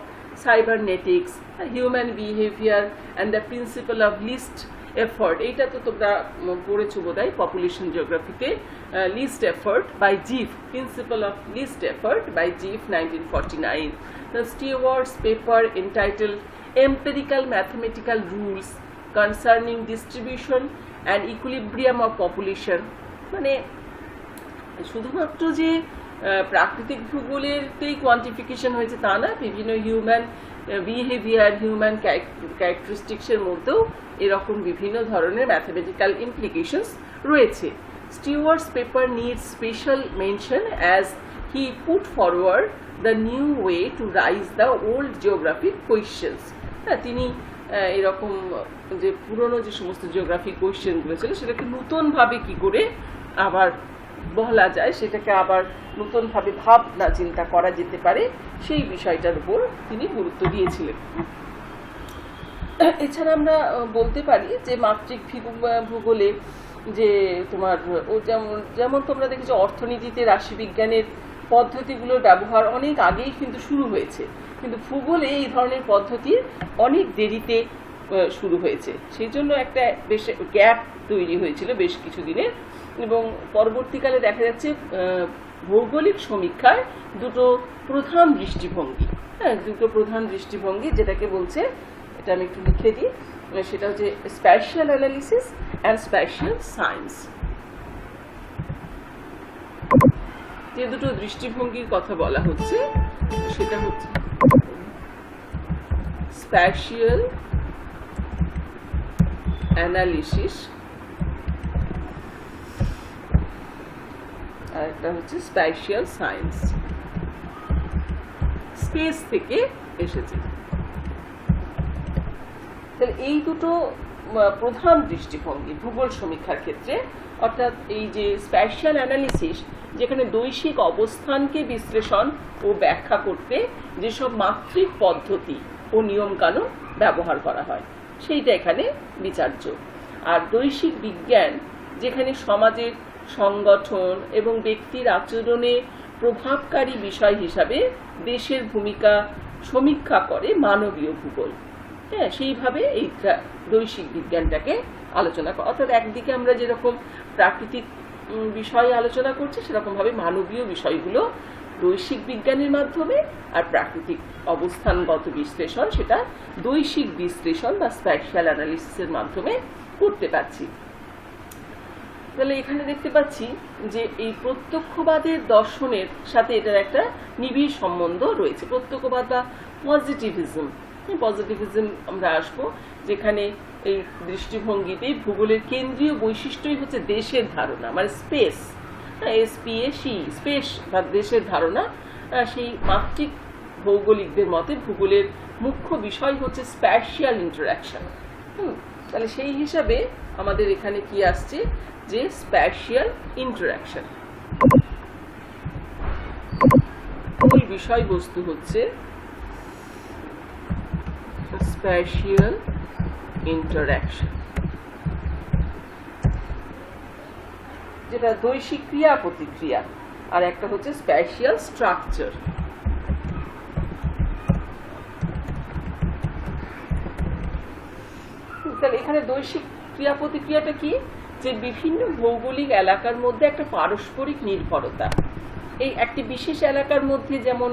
Speaker 1: cybernetics, human behaviour and the principle of least effort, এইটা তো তোমরা পড়েছো বোধহয় পপুলেশন জিওগ্রাফিতে, least effort by Zipf, principle of least effort by Zipf 1949, the Stewart's paper entitled Empirical Mathematical Rules Concerning Distribution and equilibrium of population. মানে শুধুমাত্র যে প্রাকৃতিক ভূগোলেরতেই কোয়ান্টিফিকেশন হয়েছে তা না, বিভিন্ন হিউম্যান বিহেভিয়ার, হিউম্যান ক্যারেক্টারিস্টিক্সের মধ্যেও এরকম বিভিন্ন ধরনের ম্যাথমেটিক্যাল ইমপ্লিকেশনস রয়েছে। Stewart's paper needs special mention as he put forward the new way to raise the old geographic questions. হ্যাঁ, তিনি এরকম যে পুরনো যে সমস্ত জিওগ্রাফিক কোয়েশ্চেনগুলো ছিল সেটাকে নতুনভাবে কি করে আবার বলা যায়, সেটাকে আবার নতুনভাবে ভাবনা চিন্তা করা যেতে পারে, সেই বিষয়টার উপর তিনি গুরুত্ব দিয়েছিলেন। এছাড়া আমরা বলতে পারি যে মাত্রিক ভূগোলে যে তোমার ও যেমন তোমরা দেখেছো অর্থনীতিতে রাশিবিজ্ঞানের পদ্ধতিগুলোর ব্যবহার অনেক আগেই কিন্তু শুরু হয়েছে, কিন্তু ভূগোলে এই ধরনের পদ্ধতির অনেক দেরিতে শুরু হয়েছে। সেই জন্য একটা বেশ গ্যাপ তৈরি হয়েছিল বেশ কিছুদিনের, এবং পরবর্তীকালে দেখা যাচ্ছে ভৌগোলিক সমীক্ষার দুটো প্রধান দৃষ্টিভঙ্গি, দুটো প্রধান দৃষ্টিভঙ্গি যেটাকে বলছে, এটা আমি একটু লিখে দিই, সেটা হচ্ছে spatial analysis and spatial science. যে দুটো দৃষ্টিভঙ্গির কথা বলা হচ্ছে সেটা হচ্ছে স্প্যাশিয়াল অ্যানালিসিস আর একটা হচ্ছে স্প্যাশিয়াল সায়েন্স। স্পেস থেকে এসেছে। তাহলে এই দুটো প্রধান দৃষ্টিভঙ্গি ভূগোল সমীক্ষার ক্ষেত্রে, অর্থাৎ এই যে স্প্যাশিয়াল অ্যানালিসিস যেখানে বৈশ্বিক অবস্থানকে বিশ্লেষণ ও ব্যাখ্যা করতে যেসব মাত্রিক পদ্ধতি ও নিয়মকানুন ব্যবহার করা হয় সেইটা এখানে বিচার্য। আর বৈশ্বিক বিজ্ঞান যেখানে সমাজের সংগঠন এবং ব্যক্তির আচরণে প্রভাবকারী বিষয় হিসাবে দেশের ভূমিকা সমীক্ষা করে মানবীয় ভূগোল। হ্যাঁ, সেইভাবে এই বৈশ্বিক বিজ্ঞানটাকে আলোচনা করা, অর্থাৎ একদিকে আমরা যেরকম প্রাকৃতিক বিষয়ে আলোচনা করছি সেরকমভাবে মানবীয় বিষয়গুলো বৈশ্বিক বিজ্ঞানের মাধ্যমে, আর প্রাকৃতিক অবস্থানগত বিশ্লেষণ সেটা বৈশ্বিক বিশ্লেষণ বা স্প্যাশিয়াল অ্যানালিসিসের মাধ্যমে করতে পারছি। তাহলে এখানে দেখতে পাচ্ছি যে এই প্রত্যক্ষবাদের দর্শনের সাথে এটার একটা নিবিড় সম্বন্ধ রয়েছে। প্রত্যক্ষবাদ বা পজিটিভিজম আমরা আসবো, যেখানে এই দৃষ্টিভঙ্গিতে ভূগোলের কেন্দ্রীয় বৈশিষ্ট্যই হচ্ছে দেশের ধারণা, মানে স্পেস, স্পেস বা দেশের ধারণা। সেই মাত্রিক ভৌগোলিকদের মতে ভূগোলের মুখ্য বিষয় হচ্ছে স্প্যাশিয়াল ইন্টারাকশন। তাহলে সেই হিসাবে আমাদের এখানে কি আসছে যে স্প্যাশিয়াল ইন্টারাকশন। মূল বিষয়বস্তু হচ্ছে স্প্যাশিয়াল ইন্টারাকশন, যেটা দৈশিক ক্রিয়া প্রতিক্রিয়া, আর একটা হচ্ছে স্প্যাশিয়াল স্ট্রাকচার। তাহলে এখানে দৈশিক ক্রিয়া প্রতিক্রিয়াটা কি, যে বিভিন্ন ভৌগোলিক এলাকার মধ্যে একটা পারস্পরিক নির্ভরতা। এই একটি বিশেষ এলাকার মধ্যে যেমন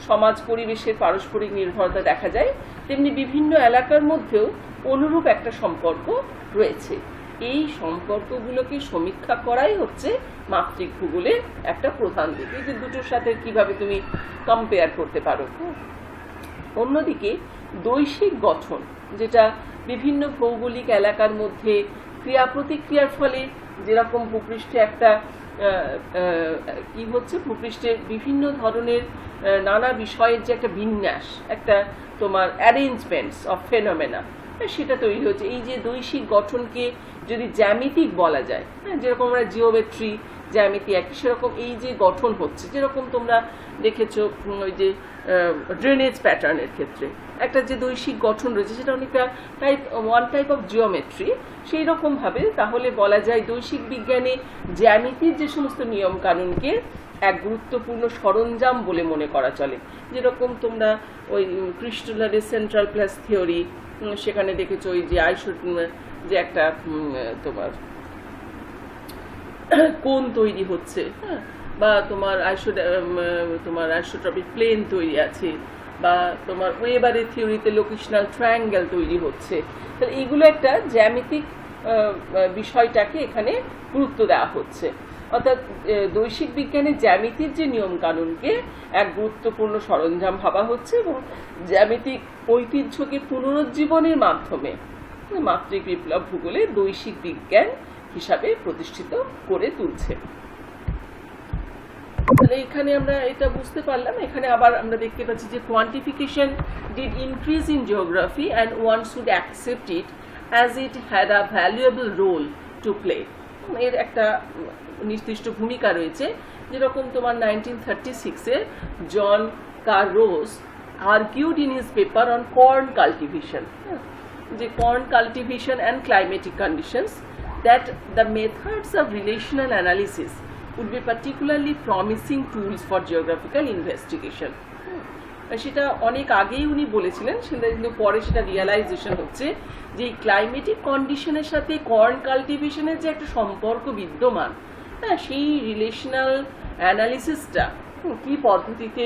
Speaker 1: সমাজ পরিবেশের পারস্পরিক নির্ভরতা দেখা যায়, তেমনি বিভিন্ন এলাকার মধ্যেও অনুরূপ একটা সম্পর্ক রয়েছে। এই সম্পর্কগুলোকে সমীক্ষা করাই হচ্ছে মাত্রিক ভূগোলের একটা প্রধান দিক, এই যে দুটোর সাথে কিভাবে তুমি কম্পেয়ার করতে পারো। অন্যদিকে দৈশিক গঠন, যেটা বিভিন্ন ভৌগোলিক এলাকার মধ্যে ক্রিয়া প্রতিক্রিয়ার ফলে যেরকম ভূপৃষ্ঠে একটা কি হচ্ছে, ভূপৃষ্ঠের বিভিন্ন ধরনের নানা বিষয়ের যে একটা বিন্যাস, একটা তোমার অ্যারেঞ্জমেন্টস অফ ফেনোমেনা, সেটা তৈরি হচ্ছে। এই যে দৈশিক গঠনকে যদি জ্যামিতিক বলা যায়, যেরকম আমরা জিওমেট্রি জ্যামিতি একই, সেরকম এই যে গঠন হচ্ছে, যেরকম তোমরা দেখেছো ওই যে ড্রেনেজ প্যাটার্নের ক্ষেত্রে একটা যে দৈশিক গঠন রয়েছে, সেটা অনেকটা ওয়ান টাইপ অফ জিওমেট্রি। সেই রকমভাবে তাহলে বলা যায় দৈশিক বিজ্ঞানে জ্যামিতির যে সমস্ত নিয়ম কানুনকে এক গুরুত্বপূর্ণ সরঞ্জাম বলে মনে করা চলে। যেরকম তোমরা ওই ক্রিস্টোলারের সেন্ট্রাল প্লেস থিওরি, সেখানে দেখেছো ওই যে যে একটা তোমার কোণ তৈরি হচ্ছে, হ্যাঁ, বা তোমার আইসোট্রপিক প্লেন তৈরি আছে, বা তোমার ওয়েবারের থিওরিতে লোকেশনাল ট্রায়াঙ্গেল তৈরি হচ্ছে। তাহলে এইগুলো একটা জ্যামিতিক বিষয়টাকে এখানে গুরুত্ব দেওয়া হচ্ছে। অর্থাৎ বৈশ্বিক বিজ্ঞানের জ্যামিতির যে নিয়মকানুনকে এক গুরুত্বপূর্ণ সরঞ্জাম ভাবা হচ্ছে এবং জ্যামিতিক ঐতিহ্যকে পুনরুজ্জীবনের মাধ্যমে মাত্রিক বিপ্লব ভূগোলে বৈশ্বিক বিজ্ঞান হিসাবে প্রতিষ্ঠিত করে তুলছে। তাহলে এখানে আমরা এটা বুঝতে পারলাম। এখানে আবার আমরা দেখতে পাচ্ছি যে quantification did increase in geography and one should accept it as it had a valuable role to play. এর একটা নির্দিষ্ট ভূমিকা রয়েছে, যেরকম তোমার 1936-এ জন কাররোস argued in his paper on corn cultivation, the corn cultivation and climatic conditions, that the methods of relational analysis would be particularly promising tools for geographical investigation. সেটা অনেক আগেই উনি বলেছিলেন, সেটা কিন্তু পরে সেটা রিয়েলাইজেশন হচ্ছে যে এই ক্লাইমেটিক কন্ডিশনের সাথে কর্ন কাল্টিভেশনের যে একটা সম্পর্ক বিদ্যমান, হ্যাঁ, সেই রিলেশনাল অ্যানালিসিসটা কি পদ্ধতিতে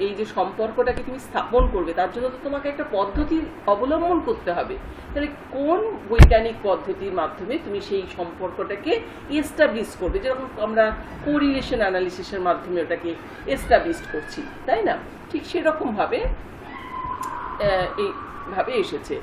Speaker 1: এই যে সম্পর্কটাকে তুমি স্থাপন করবে, তার জন্য তো তোমাকে একটা পদ্ধতি অবলম্বন করতে হবে। তাহলে কোন বৈজ্ঞানিক পদ্ধতির মাধ্যমে তুমি সেই সম্পর্কটাকে এস্টাবলিশ করবে, যেরকম আমরা কোরিলেশন অ্যানালিসিসের মাধ্যমে ওটাকে এস্টাবলিশ করছি, তাই না? ঠিক সেরকমভাবে এইভাবে এসেছে।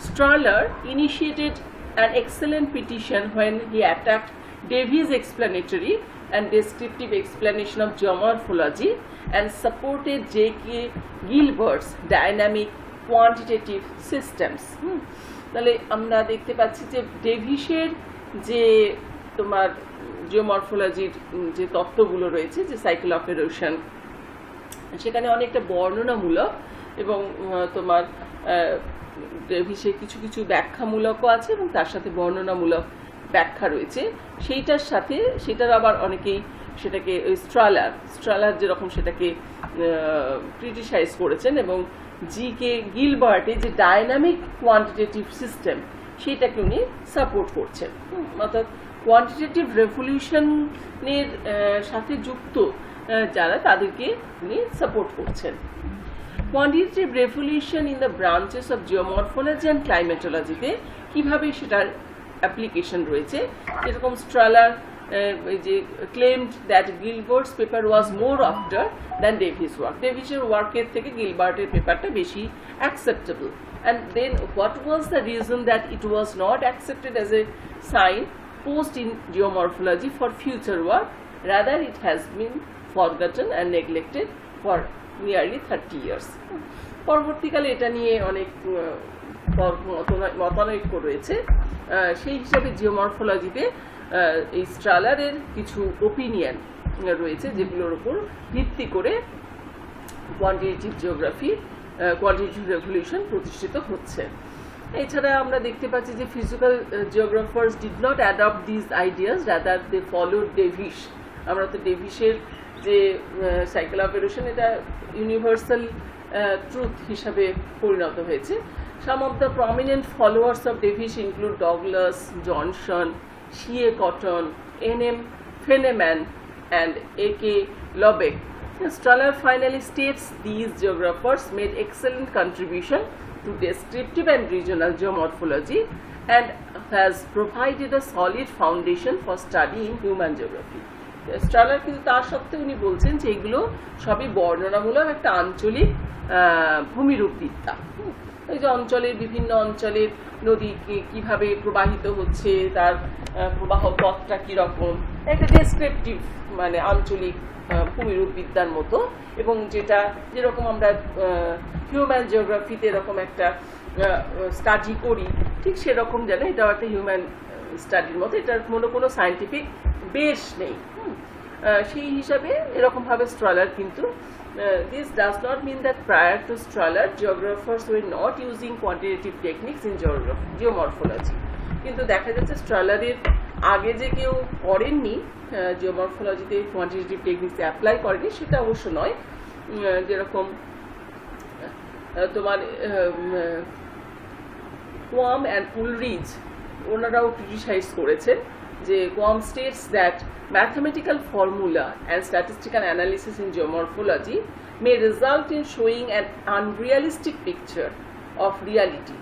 Speaker 1: Strahler initiated an excellent petition when he attacked Davy's explanatory and descriptive explanation of geomorphology and supported J.K. Gilbert's dynamic quantitative systems. তাহলে আমরা দেখতে পাচ্ছি যে ডেভিসের যে তোমার জিওমরফোলজির যে তত্ত্বগুলো রয়েছে, যে সাইকেল অফ এরোশন, সেখানে অনেকটা বর্ণনামূলক এবং তোমার ডেভিসের কিছু কিছু ব্যাখ্যামূলকও আছে এবং তার সাথে বর্ণনামূলক ব্যাখ্যা রয়েছে। সেইটার সাথে সেটার আবার অনেকেই সেটাকে স্ট্রালার যেরকম সেটাকে ক্রিটিসাইজ করেছেন, এবং জি.কে. গিলবার্টের যে ডাইনামিক কোয়ান্টিটেটিভ সিস্টেম সেইটাকে উনি সাপোর্ট করছেন। অর্থাৎ কোয়ান্টিটেটিভ রেভলিউশনের সাথে যুক্ত যারা, তাদেরকে উনি সাপোর্ট করছেন। Quantitative revolution in the branches of geomorphology and ক্লাইমেটোলজিতে কীভাবে সেটার অ্যাপ্লিকেশন রয়েছে, যেরকম স্ট্রালার যে claimed that Gilbert's paper was more after than Davy's work. Davy's ওয়ার্কের থেকে গিলবার্টের পেপারটা বেশি acceptable. And then what was the reason that it was not accepted as a sign post in geomorphology for future work? Rather, it has been forgotten and neglected for nearly 30 years. পরবর্তীকালে এটা নিয়ে অনেক মতানৈক্য রয়েছে। সেই হিসাবে জিওমরফোলজিতে এই স্ট্রালারের কিছু ওপিনিয়ন রয়েছে, যেগুলোর উপর ভিত্তি করে কোয়ান্টিটেটিভ জিওগ্রাফি, কোয়ান্টিটেটিভ রেভলিউশন প্রতিষ্ঠিত হচ্ছে। এছাড়া আমরা দেখতে পাচ্ছি যে physical geographers did not adopt this ideas, rather they followed Davis. আমরা তো ডেভিসের যে সাইকেল অফ এরোশন, এটা ইউনিভার্সাল ট্রুথ হিসাবে পরিণত হয়েছে। Some of the prominent followers of Davis include Douglas, Johnson, C.A. Cotton, N.M. Feneman, and A.K. Lobeck. Strahler finally states these geographers made excellent contribution to descriptive and regional geomorphology and has provided a solid foundation for studying human geography. Strahler কিন্তু তার সত্ত্বেও উনি বলছেন যে এগুলো সবই বর্ণনামূলক একটা আঞ্চলিক ভূমিরূপবিদ্যা। এই যে অঞ্চলের বিভিন্ন অঞ্চলের নদী কিভাবে প্রবাহিত হচ্ছে, তার প্রবাহ পথটা কীরকম, একটা ডেসক্রিপটিভ মানে আঞ্চলিক ভূমিরূপবিদ্যার মতো, এবং যেটা যেরকম আমরা হিউম্যান জিওগ্রাফিতে এরকম একটা স্টাডি করি, ঠিক সেরকম যেন এটাও একটা হিউম্যান স্টাডির মতো, এটার কোনো সায়েন্টিফিক বেস নেই। সেই হিসাবে এরকমভাবে স্ট্রালার কিন্তু this does not mean that prior to Strahler, geographers were not using quantitative techniques in geomorphology. কিন্তু দেখা যাচ্ছে স্ট্রালারের আগে যে কেউ করেননি জিওমরফোলজিতে কোয়ান্টিটেটিভ টেকনিক্স অ্যাপ্লাই করেনি সেটা অবশ্য নয়। যেরকম তোমার কোয়াম অ্যান্ড উলরিজ ওনারাও ক্রিটিসাইজ করেছেন যে Quam states that mathematical formula and statistical analysis in geomorphology may result in showing an unrealistic picture of reality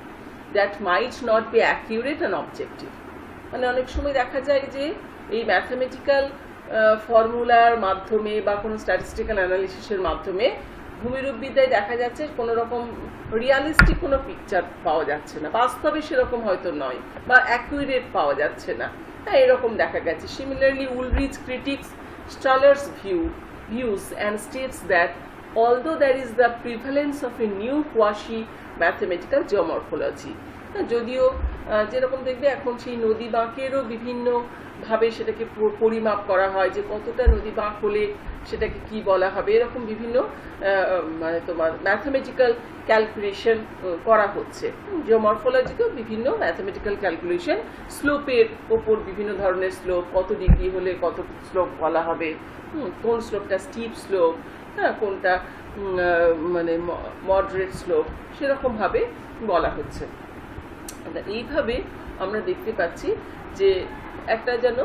Speaker 1: that might not be accurate and objective. মানে অনেক সময় দেখা যায় যে এই ম্যাথামেটিক্যাল ফর্মুলার মাধ্যমে বা কোনো স্ট্যাটিস্টিক্যাল অ্যানালিসিসের মাধ্যমে ভূমিরূপবিদ্যায় দেখা যাচ্ছে কোনো রকম রিয়ালিস্টিক কোনো পিকচার পাওয়া যাচ্ছে না, বাস্তবে সেরকম হয়তো নয় বা অ্যাকুরেট পাওয়া যাচ্ছে না, হ্যাঁ এরকম দেখা গেছে। Similarly Ulrich critics Strahler's views and states that although there is the prevalence of a new quasi-mathematical geomorphology, যদিও যেরকম দেখবে এখন সেই নদী বাঁকেরও বিভিন্ন ভাবে সেটাকে পরিমাপ করা হয় যে কতটা নদী বাঁক হলে সেটাকে কি বলা হবে, এরকম বিভিন্ন মানে তোমার ম্যাথমেটিক্যাল ক্যালকুলেশন করা হচ্ছে। জিওমরফোলজিতেও বিভিন্ন ম্যাথমেটিক্যাল ক্যালকুলেশন, স্লোপের ওপর বিভিন্ন ধরনের স্লোপ, কত ডিগ্রি হলে কত স্লোপ বলা হবে, কোন স্লোপটা স্টিপ স্লোপ, হ্যাঁ কোনটা মানে মডারেট স্লোপ, সেরকমভাবে বলা হচ্ছে। এইভাবে আমরা দেখতে পাচ্ছি যে একটা যেন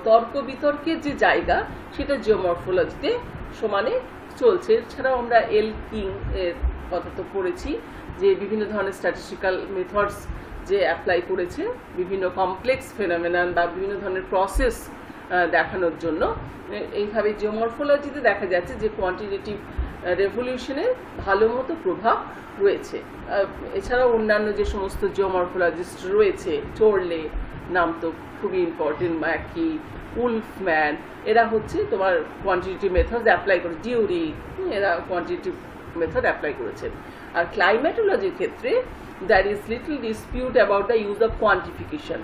Speaker 1: তর্ক বিতর্কের যে জায়গা সেটা জিওমরফোলজিতে সমানে চলছে। এছাড়াও আমরা এল কিং এর কথা তো পড়েছি যে বিভিন্ন ধরনের স্ট্যাটিস্টিক্যাল মেথডস যে অ্যাপ্লাই করেছে বিভিন্ন কমপ্লেক্স ফেনোমেনন বা বিভিন্ন ধরনের প্রসেস দেখানোর জন্য। এইভাবে জিওমরফোলজিতে দেখা যাচ্ছে যে কোয়ান্টিটেটিভ রেভলিউশনের ভালো মতো প্রভাব রয়েছে। এছাড়াও অন্যান্য যে সমস্ত জিওমরফোলজিস্ট রয়েছে, টোরলে নাম তো খুবই ইম্পর্টেন্ট, ম্যাকি, উলফম্যান, এরা হচ্ছে তোমার কোয়ান্টিটেটিভ মেথড অ্যাপ্লাই করে, ডিউরি, এরা কোয়ান্টিটেটিভ মেথড অ্যাপ্লাই করেছেন। আর ক্লাইমেটোলজির ক্ষেত্রে there is little dispute about the use of quantification.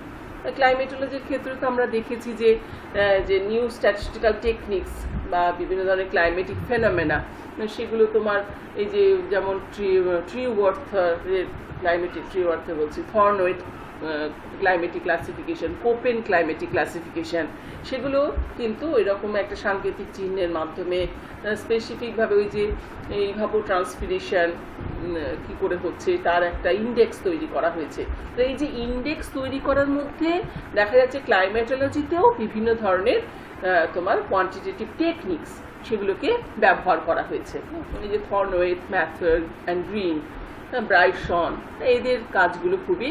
Speaker 1: ক্লাইমেটোলজির ক্ষেত্রে তো আমরা দেখেছি যে নিউ স্ট্যাটিস্টিক্যাল টেকনিক্স বা বিভিন্ন ধরনের ক্লাইমেটিক ফেনোমেনা, সেগুলো তোমার এই যে যেমন ট্রিওয়ার্থারের ক্লাইমেটিক, ট্রিওয়ার্থার বলছি, Thornthwaite climatic classification, Koppen climatic classification, সেগুলো কিন্তু এরকম একটা সাংকেতিক চিহ্নের মাধ্যমে স্পেসিফিকভাবে ওই যে এইভাবে ট্রান্সপিরেশন কি করে হচ্ছে তার একটা ইন্ডেক্স তৈরি করা হয়েছে। তো এই যে ইন্ডেক্স তৈরি করার মধ্যে দেখা যাচ্ছে ক্লাইমেটোলজিতেও বিভিন্ন ধরনের তোমার কোয়ান্টিটেটিভ টেকনিক্স সেগুলোকে ব্যবহার করা হয়েছে। এই যে থর্নওয়েট, ম্যাথড অ্যান্ড গ্রিন, ব্রাইসন, এদের কাজগুলো খুবই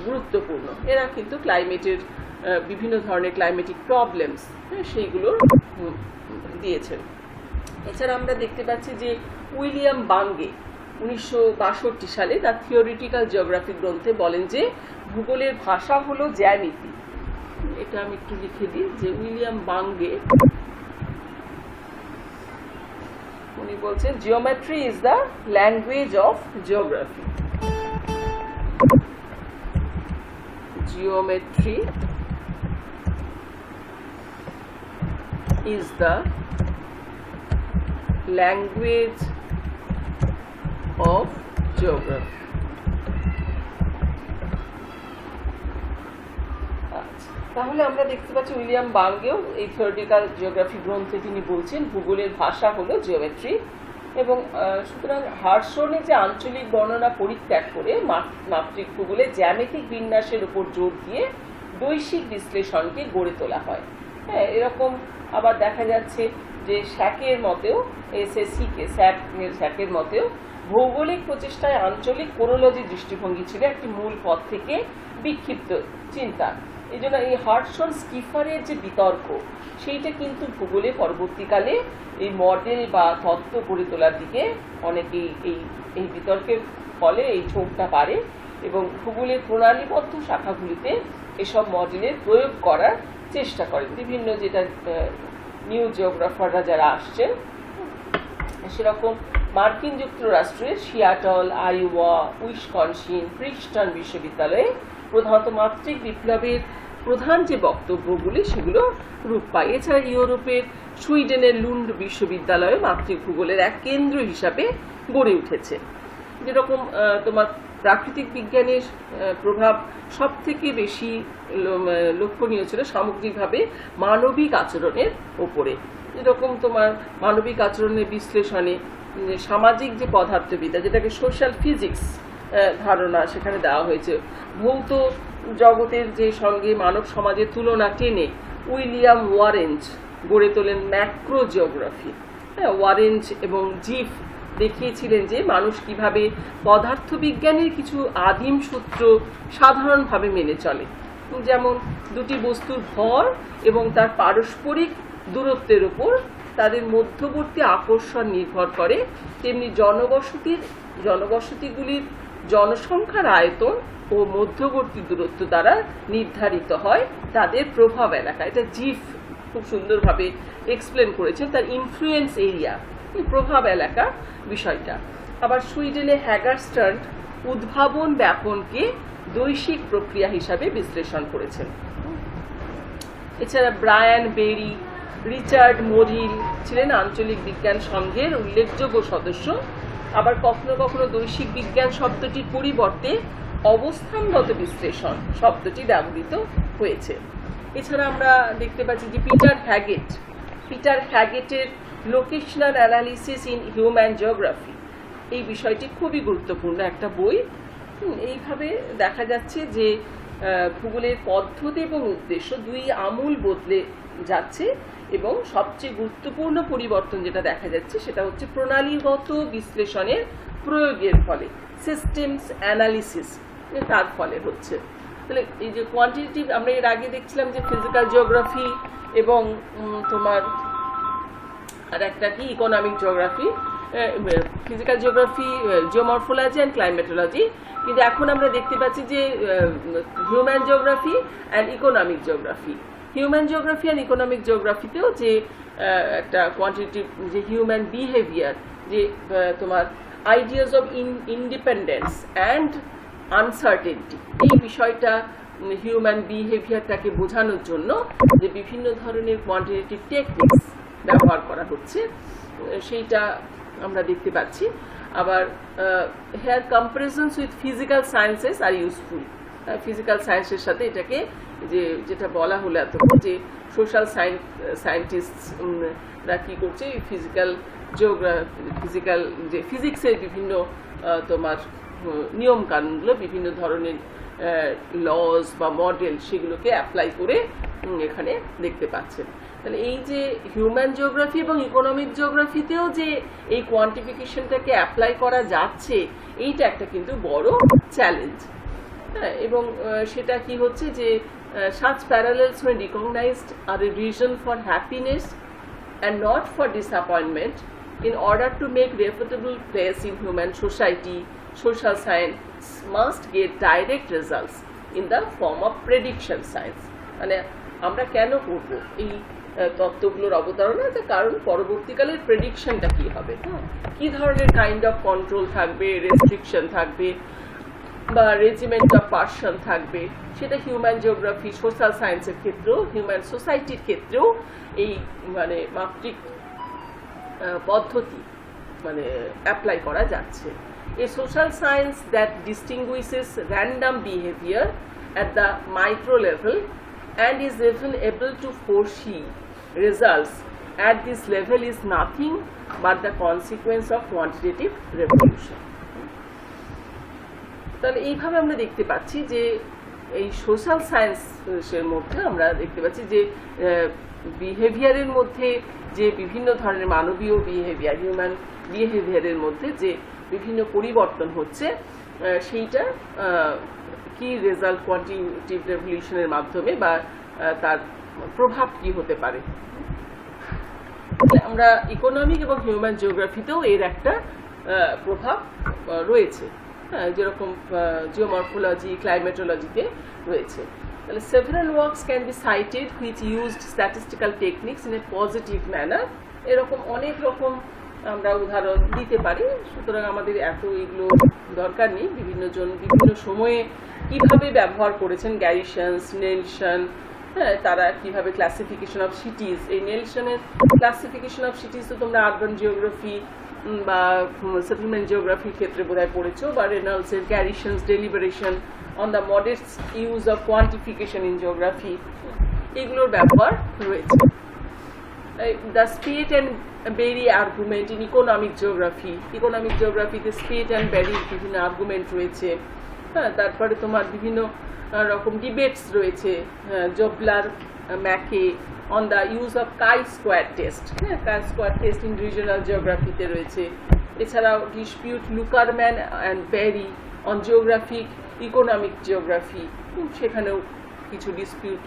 Speaker 1: গুরুত্বপূর্ণ। এরা কিন্তু ক্লাইমেটের বিভিন্ন ধরনের ক্লাইমেটিক প্রবলেমস সেইগুলো দিয়েছেন। এছাড়া আমরা দেখতে পাচ্ছি যে উইলিয়াম বাঙ্গে 1962 সালে তার থিওরিটিক্যাল জিওগ্রাফি গ্রন্থে বলেন যে ভূগোলের ভাষা হলো জ্যামিতি। এটা আমি একটু লিখে দিই যে উইলিয়াম বাঙ্গে উনি বলছেন geometry is the language of geography. Geometry is the language of geography. তাহলে আমরা দেখতে পাচ্ছি উইলিয়াম বাঙ্গেও এই থিওরিটিক্যাল জিওগ্রাফি গ্রন্থে তিনি বলছেন ভূগোলের ভাষা হলো জিওমেট্রি। এবং সুতরাং হার্শনের যে আঞ্চলিক বর্ণনা পরিত্যাগ করে মাত্রিক ভূগোলে জ্যামিতিক বিন্যাসের উপর জোর দিয়ে বৈশ্বিক বিশ্লেষণকে গড়ে তোলা হয়। হ্যাঁ, এরকম আবার দেখা যাচ্ছে যে স্যাকের মতেও, স্যাকের মতেও ভৌগোলিক প্রচেষ্টায় আঞ্চলিক কোরোলজি দৃষ্টিভঙ্গি ছিল একটি মূল পথ থেকে বিক্ষিপ্ত চিন্তা। এই জন্য এই হার্শন স্কিফারের যে বিতর্ক সেইটা কিন্তু ভূগোলে পরবর্তীকালে এই মডেল বা তত্ত্ব গড়ে তোলার দিকে অনেকেই এই বিতর্কের ফলে এই ঝোঁকটা বাড়ে এবং ভূগোলের প্রণালীবদ্ধ শাখাগুলিতে এসব মডেলের প্রয়োগ করার চেষ্টা করেন। বিভিন্ন যেটা নিউ জিওগ্রাফাররা যারা আসছেন, সেরকম মার্কিন যুক্তরাষ্ট্রের সিয়াটল, আইওয়া, উইসকনসিন, প্রিন্সটন বিশ্ববিদ্যালয়ে প্রধানত মাত্রিক বিপ্লবের প্রধান যে বক্তব্যগুলি সেগুলো রূপ পায়। এছাড়া ইউরোপের সুইডেনের লুন্ড বিশ্ববিদ্যালয়ে মাত্রিক ভূগোলের এক কেন্দ্র হিসাবে গড়ে উঠেছে। যেরকম তোমার প্রাকৃতিক বিজ্ঞানের প্রভাব সব থেকে বেশি লক্ষণীয় ছিল সামগ্রিকভাবে মানবিক আচরণের ওপরে। যেরকম তোমার মানবিক আচরণের বিশ্লেষণে সামাজিক যে পদার্থবিদ্যা, যেটাকে সোশ্যাল ফিজিক্স ধারণা সেখানে দেওয়া হয়েছে। ভৌত জগতের যে সঙ্গে মানব সমাজের তুলনা টেনে উইলিয়াম ওয়ারেঞ্জ গড়ে তোলেন ম্যাক্রো জিওগ্রাফি। ওয়ারেঞ্জ এবং জিফ দেখিয়েছিলেন যে মানুষ কিভাবে পদার্থবিজ্ঞানের কিছু আদিম সূত্র সাধারণভাবে মেনে চলে, যেমন দুটি বস্তুর ভর এবং তার পারস্পরিক দূরত্বের উপর তাদের মধ্যবর্তী আকর্ষণ নির্ভর করে, তেমনি জনবসতিগুলির জনসংখ্যার আয়তন ও মধ্যবর্তী দূরত্ব দ্বারা নির্ধারিত হয় তাদের প্রভাব এলাকা। এটা জিফ খুব সুন্দরভাবে এক্সপ্লেন করেছেন, তার ইনফ্লুয়েন্স এরিয়া, প্রভাব এলাকা বিষয়টা। আবার সুইডেনে হ্যাগারস্টার্ন উদ্ভাবন ব্যাপনকে দৈশিক প্রক্রিয়া হিসাবে বিশ্লেষণ করেছেন। এছাড়া ব্রায়ান বেরি, রিচার্ড মোরিল ছিলেন আঞ্চলিক বিজ্ঞান সংঘের উল্লেখযোগ্য সদস্য। আবার কখনো কখনো দৈশিক বিজ্ঞান শব্দটির পরিবর্তে অবস্থানগত বিশ্লেষণ শব্দটি ব্যবহৃত হয়েছে। এছাড়া আমরা দেখতে পাচ্ছি যে পিটার হ্যাগেটের locational analysis in human geography, এই বিষয়টি খুবই গুরুত্বপূর্ণ একটা বই। এইভাবে দেখা যাচ্ছে যে ভূগোলের পদ্ধতি এবং উদ্দেশ্য দুই আমূল বদলে যাচ্ছে, এবং সবচেয়ে গুরুত্বপূর্ণ পরিবর্তন যেটা দেখা যাচ্ছে সেটা হচ্ছে প্রণালীগত বিশ্লেষণের প্রয়োগের ফলে, সিস্টেমস অ্যানালিসিস তার ফলে হচ্ছে। তাহলে এই যে কোয়ান্টিটেটিভ, আমরা এর আগে দেখছিলাম যে ফিজিক্যাল জিওগ্রাফি এবং তোমার আর একটা কি economic geography, physical geography, geomorphology and climatology, কিন্তু এখন আমরা দেখতে পাচ্ছি যে human geography and economic geography. Human geography and economic জিওগ্রাফিতেও যে একটা কোয়ান্টিটেটিভ যে হিউম্যান বিহেভিয়ার, যে তোমার ideas of independence and uncertainty, এই বিষয়টা হিউম্যান বিহেভিয়ারটাকে বোঝানোর জন্য যে বিভিন্ন ধরনের কোয়ান্টিটেটিভ টেকনিক্স ব্যবহার করা হচ্ছে সেইটা আমরা দেখতে পাচ্ছি। আবার here comparisons with physical sciences are useful, physical সায়েন্সের সাথে এটাকে যেটা বলা হলো এতক্ষণ যে সোশ্যাল সায়েন্টিস্টরা কী করছে, ফিজিক্যাল যে ফিজিক্সের বিভিন্ন তোমার নিয়ম কানুনগুলো, বিভিন্ন ধরনের লজ বা মডেল, সেগুলোকে অ্যাপ্লাই করে এখানে দেখতে পাচ্ছেন। তাহলে এই যে হিউম্যান জিওগ্রাফি এবং ইকোনমিক জিওগ্রাফিতেও যে এই কোয়ান্টিফিকেশনটাকে অ্যাপ্লাই করা যাচ্ছে, এইটা একটা কিন্তু বড় চ্যালেঞ্জ। হ্যাঁ, এবং সেটা কি হচ্ছে যে such parallels when recognized are a reason for happiness and not for disappointment. In order to make reputable place in human society, social science must get direct results in the form of prediction science. মানে আমরা কেন করব এই তত্ত্বগুলোর অবতারণা, কারণ পরবর্তীকালের প্রেডিকশনটা কি হবে, কি ধরনের কাইন্ড অফ কন্ট্রোল থাকবে, রেস্ট্রিকশন থাকবে বা রেজিমেন্ট অফ পার্সন থাকবে, সেটা হিউম্যান জিওগ্রাফি, সোশ্যাল সায়েন্সের ক্ষেত্রেও, হিউম্যান সোসাইটির ক্ষেত্রেও এই মানে মাত্রিক পদ্ধতি মানে অ্যাপ্লাই করা যাচ্ছে। A social science that distinguishes random behavior at the micro level and is even able to foresee results at this level is nothing but the consequence of quantitative revolution. তাহলে এইভাবে আমরা দেখতে পাচ্ছি যে এই সোশ্যাল সায়েন্সের মধ্যে আমরা দেখতে পাচ্ছি যে বিহেভিয়ারের মধ্যে যে বিভিন্ন ধরনের মানবীয় বিহেভিয়ার, হিউম্যান বিহেভিয়ারের মধ্যে যে বিভিন্ন পরিবর্তন হচ্ছে, সেইটা কি রেজাল্ট কোয়ান্টিটেটিভ রেভলিউশনের মাধ্যমে বা তার প্রভাব কি হতে পারে। আমরা ইকোনমিক এবং হিউম্যান জিওগ্রাফিতেও এর একটা প্রভাব রয়েছে, যেরকম জিওমরফোলজি, ক্লাইমেটোলজিতে রয়েছে। তাহলে several works can be cited which used statistical techniques in a positive manner, এরকম অনেক রকম আমরা উদাহরণ দিতে পারি। সুতরাং আমাদের এত এগুলো দরকার নেই, বিভিন্নজন বিভিন্ন সময়ে কিভাবে ব্যবহার করেছেন, গ্যারিসন, নেলসন, হ্যাঁ, তারা কিভাবে ক্লাসিফিকেশন অফ সিটিজ, এই নেলসনের ক্লাসিফিকেশন অফ সিটিজ তো তোমরা আরবান জিওগ্রাফি বা সেটেলমেন্ট জিওগ্রাফির ক্ষেত্রে বোধহয় পড়েছো, বা রেনল্ডসের Garrison's deliberation on the modest use of quantification in geography, এগুলোর ব্যবহার রয়েছে। The Spate and Berry argument in economic জিওগ্রাফিতে স্পেট অ্যান্ড বেরির বিভিন্ন আর্গুমেন্ট রয়েছে। হ্যাঁ, তারপরে তোমার বিভিন্ন রকম ডিবেটস রয়েছে, Zobler, Mackay on the use of chi square test, হ্যাঁ, chi square test in regional জিওগ্রাফিতে রয়েছে। এছাড়াও dispute Lukermann and Berry on geographic economic geography, সেখানেও কিছু ডিসপিউট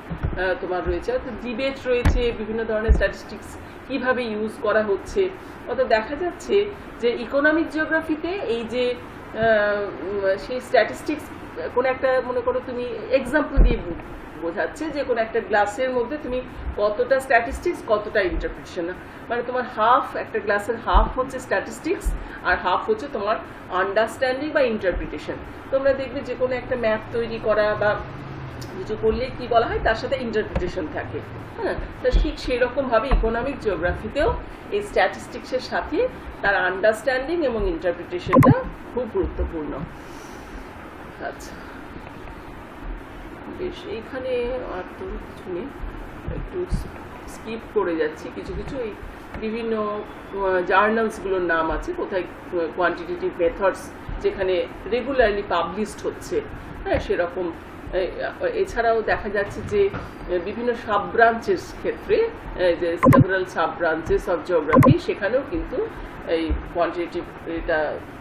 Speaker 1: তোমার রয়েছে, অর্থাৎ ডিবেট রয়েছে বিভিন্ন ধরনের স্ট্যাটিস্টিক্স কিভাবে ইউজ করা হচ্ছে। অর্থাৎ দেখা যাচ্ছে যে ইকোনমিক জিওগ্রাফিতে এই যে সেই স্ট্যাটিস্টিক্স কোনো একটা, মনে করো তুমি এক্সাম্পল দিয়ে বোঝাচ্ছে যে কোনো একটা গ্লাসের মধ্যে তুমি কতটা স্ট্যাটিস্টিক্স কতটা ইন্টারপ্রিটেশন, মানে তোমার হাফ, একটা গ্লাসের হাফ হচ্ছে স্ট্যাটিস্টিক্স আর হাফ হচ্ছে তোমার আন্ডারস্ট্যান্ডিং বা ইন্টারপ্রিটেশন। তোমরা দেখবে যে কোনো একটা ম্যাপ তৈরি করা বা কিছু করলে কি বলা হয়, তার সাথে ইন্টারপ্রিটেশন থাকে। হ্যাঁ, তো ঠিক সেই রকমভাবে ইকোনমিক জিওগ্রাফিতেও এই স্ট্যাটিস্টিক্সের সাথে তার আন্ডারস্ট্যান্ডিং এবং ইন্টারপ্রিটেশনটা খুব গুরুত্বপূর্ণ। আচ্ছা, বেশ, এইখানে আর তো কিছু নেই, একটু স্কিপ করে যাচ্ছি কিছু কিছু। এই বিভিন্ন জার্নালসগুলোর নাম আছে, কোথায় কোয়ান্টিটেটিভ মেথডস যেখানে রেগুলারলি পাবলিশড হচ্ছে, হ্যাঁ সেরকম। এছাড়াও দেখা যাচ্ছে যে বিভিন্ন সাব ব্রাঞ্চের ক্ষেত্রে, যে several sub branches of geography, সেখানেও কিন্তু এই কোয়ান্টিটেটিভ এটা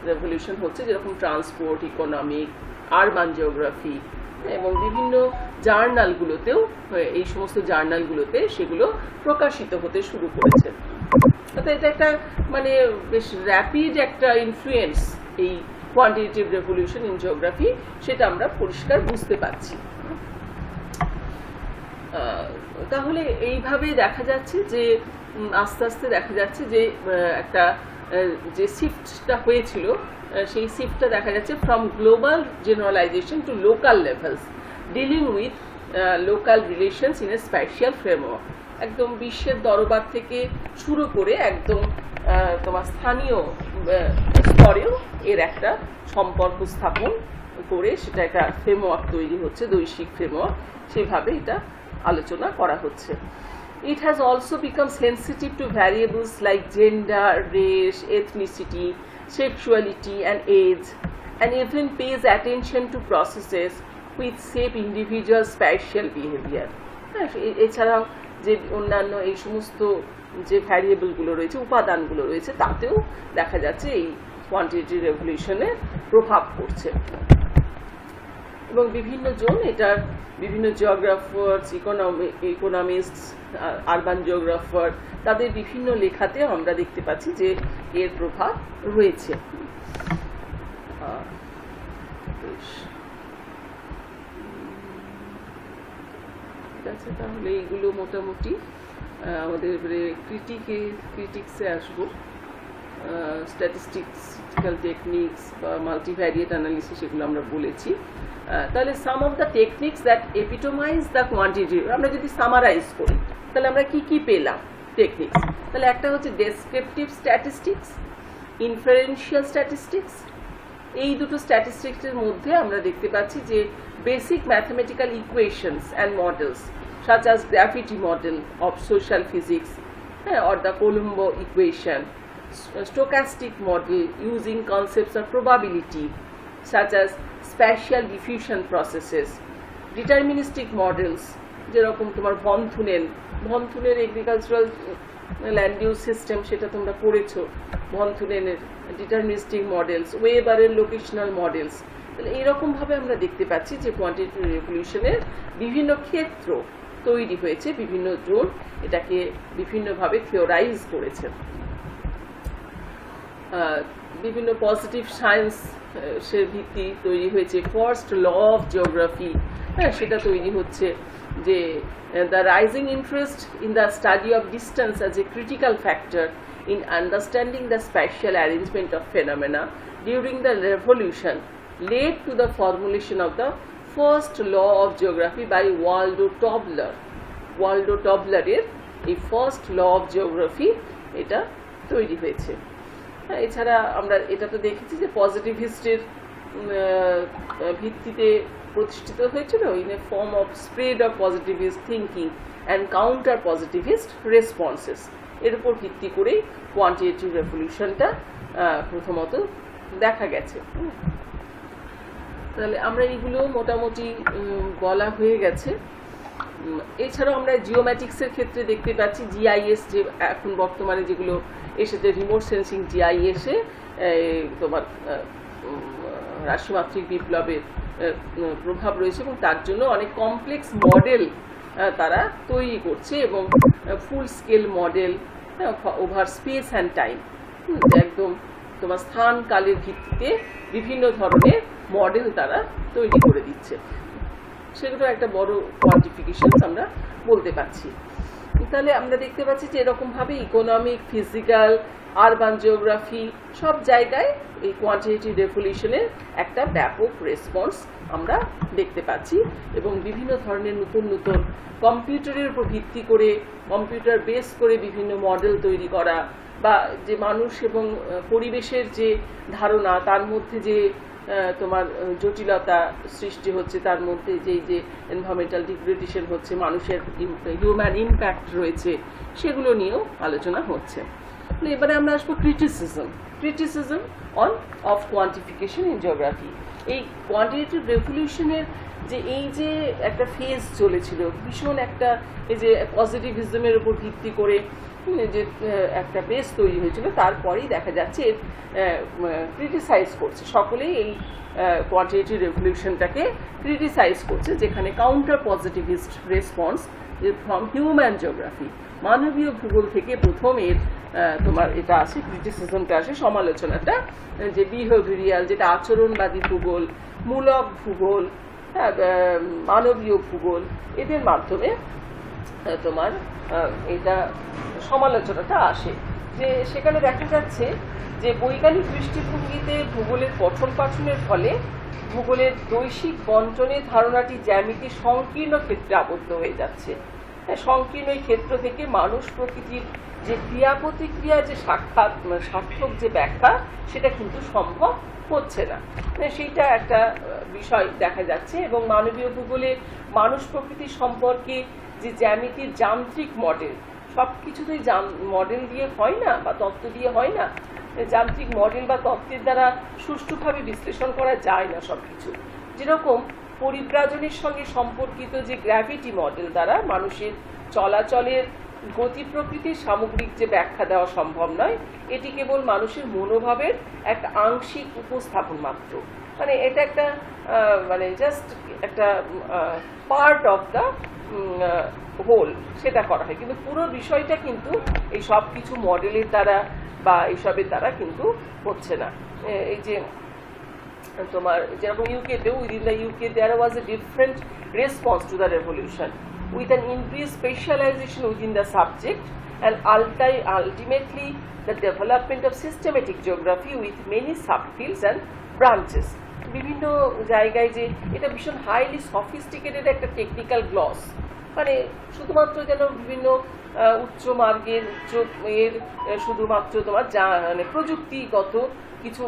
Speaker 1: রেভলিউশন হচ্ছে, যেরকম ট্রান্সপোর্ট, ইকোনমিক, আরবান জিওগ্রাফি, এবং বিভিন্ন জার্নালগুলোতেও, এই সমস্ত জার্নালগুলোতে সেগুলো প্রকাশিত হতে শুরু করেছে। অর্থাৎ এটা একটা মানে বেশ র্যাপিড একটা ইনফ্লুয়েন্স এই কোয়ান্টিটেটিভ রেভলিউশন ইন জিওগ্রাফি, সেটা আমরা পরিষ্কার বুঝতে পারছি। তাহলে এইভাবে দেখা যাচ্ছে যে আস্তে আস্তে দেখা যাচ্ছে যে একটা যে শিফটটা হয়েছিল, সেই শিফটটা দেখা যাচ্ছে from global generalisation to local levels dealing with local relations in a spatial framework. একদম বিশ্বের দরবার থেকে শুরু করে একদম তোমার স্থানীয় স্তরেও এর একটা সম্পর্ক স্থাপন করে সেটা একটা ফ্রেমওয়ার্ক তৈরি হচ্ছে, বৈশ্বিক ফ্রেমওয়ার্ক, সেভাবে এটা আলোচনা করা হচ্ছে। It has also become sensitive to variables like gender, race, ethnicity, sexuality and age, and even pays attention to processes which shape individual spatial behavior. এছাড়াও যে অন্যান্য এই সমস্ত যে ভ্যারিয়েবলগুলো রয়েছে, উপাদানগুলো রয়েছে, তাতেও দেখা যাচ্ছে এই কোয়ান্টিটেটিভ রেভলিউশনের প্রভাব পড়ছে। এবং বিভিন্ন জন এটার বিভিন্ন জিওগ্রাফার্স, ইকোনমিস্টস, আরবান জিওগ্রাফার, তাদের বিভিন্ন লেখাতে আমরা দেখতে পাচ্ছি যে এর প্রভাব রয়েছে। ঠিক আছে, তাহলে এইগুলো মোটামুটি আমাদের ক্রিটিক্সে আসবো। স্ট্যাটিস্টিক্যাল টেকনিক্স বা মাল্টিভ্যারিয়েট অ্যানালিসিস, এগুলো আমরা বলেছি। তাহলে some of the techniques that epitomize the quantity, আমরা যদি সামারাইজ করি তাহলে আমরা কি কি পেলাম টেকনিক্স। তাহলে একটা হচ্ছে ডেসক্রিপটিভ স্ট্যাটিস্টিক্স, ইনফারেন্সিয়াল স্ট্যাটিস্টিক্স। এই দুটো স্ট্যাটিস্টিক্সের মধ্যে আমরা দেখতে পাচ্ছি যে basic mathematical equations and models such as gravity model of social physics, or the Colombo equation, stochastic model using concepts of probability such as spatial diffusion processes, deterministic models যেরকম তোমার ভনথুনের agricultural land use system, সেটা তোমরা পড়েছো, ভনথুনের deterministic models, ওয়েবারের locational models. তাহলে এইরকমভাবে আমরা দেখতে পাচ্ছি যে কোয়ান্টিটেটিভ রেভলিউশনের বিভিন্ন ক্ষেত্র তৈরি হয়েছে, বিভিন্ন জন এটাকে বিভিন্নভাবে থিওরাইজ করেছেন। বিভিন্ন পজিটিভ সায়েন্স সে ভিত্তি তৈরি হয়েছে, ফার্স্ট ল অফ জিওগ্রাফি, সেটা তৈরি হচ্ছে, যে the rising interest in the study of distance as a critical factor in understanding the spatial arrangement of phenomena during the revolution led to the formulation of the first law of geography by Waldo Tobler. Waldo Tobler এর এই first law of geography এটা তৈরি হয়েছে। এছাড়া আমরা এটা তো দেখেছি যে পজিটিভিস্টের ভিত্তিতে প্রতিষ্ঠিত হয়েছিল, in a form of spread of positivist thinking and counter positivist responses. এর উপর ভিত্তি করেই কোয়ান্টিটেটিভ রেভলিউশনটা প্রথমত দেখা গেছে। তাহলে আমরা এইগুলো মোটামুটি বলা হয়ে গেছে। এছাড়াও আমরা জিওম্যাটিক্সের ক্ষেত্রে দেখতে পাচ্ছি জিআইএস, যে এখন বর্তমানে যেগুলো এসেছে রিমোট সেন্সিং জিআইএসে তোমার রাশিমাত্রিক বিপ্লবের প্রভাব রয়েছে, এবং তার জন্য অনেক কমপ্লেক্স মডেল তারা তৈরি করছে, এবং ফুল scale model over space and time, একদম তোমার স্থান কালের ভিত্তিতে বিভিন্ন ধরনের মডেল তারা তৈরি করে দিচ্ছে। সেগুলো একটা বড় কোয়ান্টিফিকেশন আমরা বলতে পারছি। তাহলে আমরা দেখতে পাচ্ছি যে এরকমভাবে ইকোনমিক, ফিজিক্যাল, আরবান জিওগ্রাফি সব জায়গায় এই কোয়ান্টিটেটিভ রেভলিউশনের একটা ব্যাপক রেসপন্স আমরা দেখতে পাচ্ছি, এবং বিভিন্ন ধরনের নতুন নতুন কম্পিউটারের উপর ভিত্তি করে, কম্পিউটার বেস করে বিভিন্ন মডেল তৈরি করা, বা যে মানুষ এবং পরিবেশের যে ধারণা, তার মধ্যে যে তোমার জটিলতা সৃষ্টি হচ্ছে, তার মধ্যে যে এনভায়রনমেন্টাল ডিগ্রেডেশন হচ্ছে, মানুষের হিউম্যান ইম্প্যাক্ট রয়েছে, সেগুলো নিয়েও আলোচনা হচ্ছে। এবারে আমরা আসবো criticism of quantification in geography. এই কোয়ান্টিটেটিভ রেভলিউশনের যে একটা ফেজ চলেছিল, ভীষণ একটা এই যে পজিটিভিজমের উপর ভিত্তি করে যে একটা বেস তৈরি হয়েছিল, তারপরেই দেখা যাচ্ছে ক্রিটিসাইজ করছে সকলেই এই কোয়ান্টিটেটিভ রেভলিউশনটাকে ক্রিটিসাইজ করছে, যেখানে counter positivist response from human geography, মানবীয় ভূগোল থেকে প্রথম এর তোমার এটা আসে, ক্রিটিসিজমটা আসে, সমালোচনাটা, যে বিহেভিয়ারিয়াল, যেটা আচরণবাদী ভূগোল, মূলক ভূগোল, মানবীয় ভূগোল, এদের মাধ্যমে তোমার এটা সমালোচনাটা আসে। যে সেখানে দেখা যাচ্ছে যে বৈজ্ঞানিক দৃষ্টিভঙ্গিতে ভূগোলের পঠন পাঠনের ফলে ভূগোলের বৈশ্বিক বণ্টনের ধারণাটি জ্যামিতি সংকীর্ণ ক্ষেত্রে আবদ্ধ হয়ে যাচ্ছে। সংকীর্ণ এই ক্ষেত্র থেকে মানুষ প্রকৃতির যে ক্রিয়া প্রতিক্রিয়া, যে সার্থক যে ব্যাখ্যা, সেটা কিন্তু সম্ভব হচ্ছে না। সেইটা একটা বিষয় দেখা যাচ্ছে। এবং মানবীয় ভূগোলে মানুষ প্রকৃতি সম্পর্কে যে জ্যামিতির যান্ত্রিক মডেল, সব কিছুতেই মডেল দিয়ে হয় না, বা তত্ত্ব দিয়ে হয় না, যান্ত্রিক মডেল বা তত্ত্বের দ্বারা সুষ্ঠুভাবে বিশ্লেষণ করা যায় না সব কিছু। যেরকম পরিব্রাজনের সঙ্গে সম্পর্কিত যে গ্র্যাভিটি মডেল দ্বারা মানুষের চলাচলের গতি প্রকৃতির সামগ্রিক যে ব্যাখ্যা দেওয়া সম্ভব নয়, এটি কেবল মানুষের মনোভাবের একটা আংশিক উপস্থাপন মাত্র। মানে এটা একটা মানে জাস্ট একটা পার্ট অফ দ্য হোল, সেটা করা হয়, কিন্তু পুরো বিষয়টা কিন্তু এই সব কিছু মডেলের দ্বারা বা এইসবের দ্বারা কিন্তু হচ্ছে না। এই যে তোমার যেরকম ইউকেতেও, within the UK there was a different response to the revolution with an increased specialization within the subject and ultimately the development of systematic geography with many subfields and branches. বিভিন্ন জায়গায় যে এটা ভীষণ হাইলি সফিস্টিকেটেড একটা technical gloss, মানে শুধুমাত্র যেন বিভিন্ন উচ্চ মার্গের এর শুধুমাত্র তোমার মানে প্রযুক্তিগত কিছু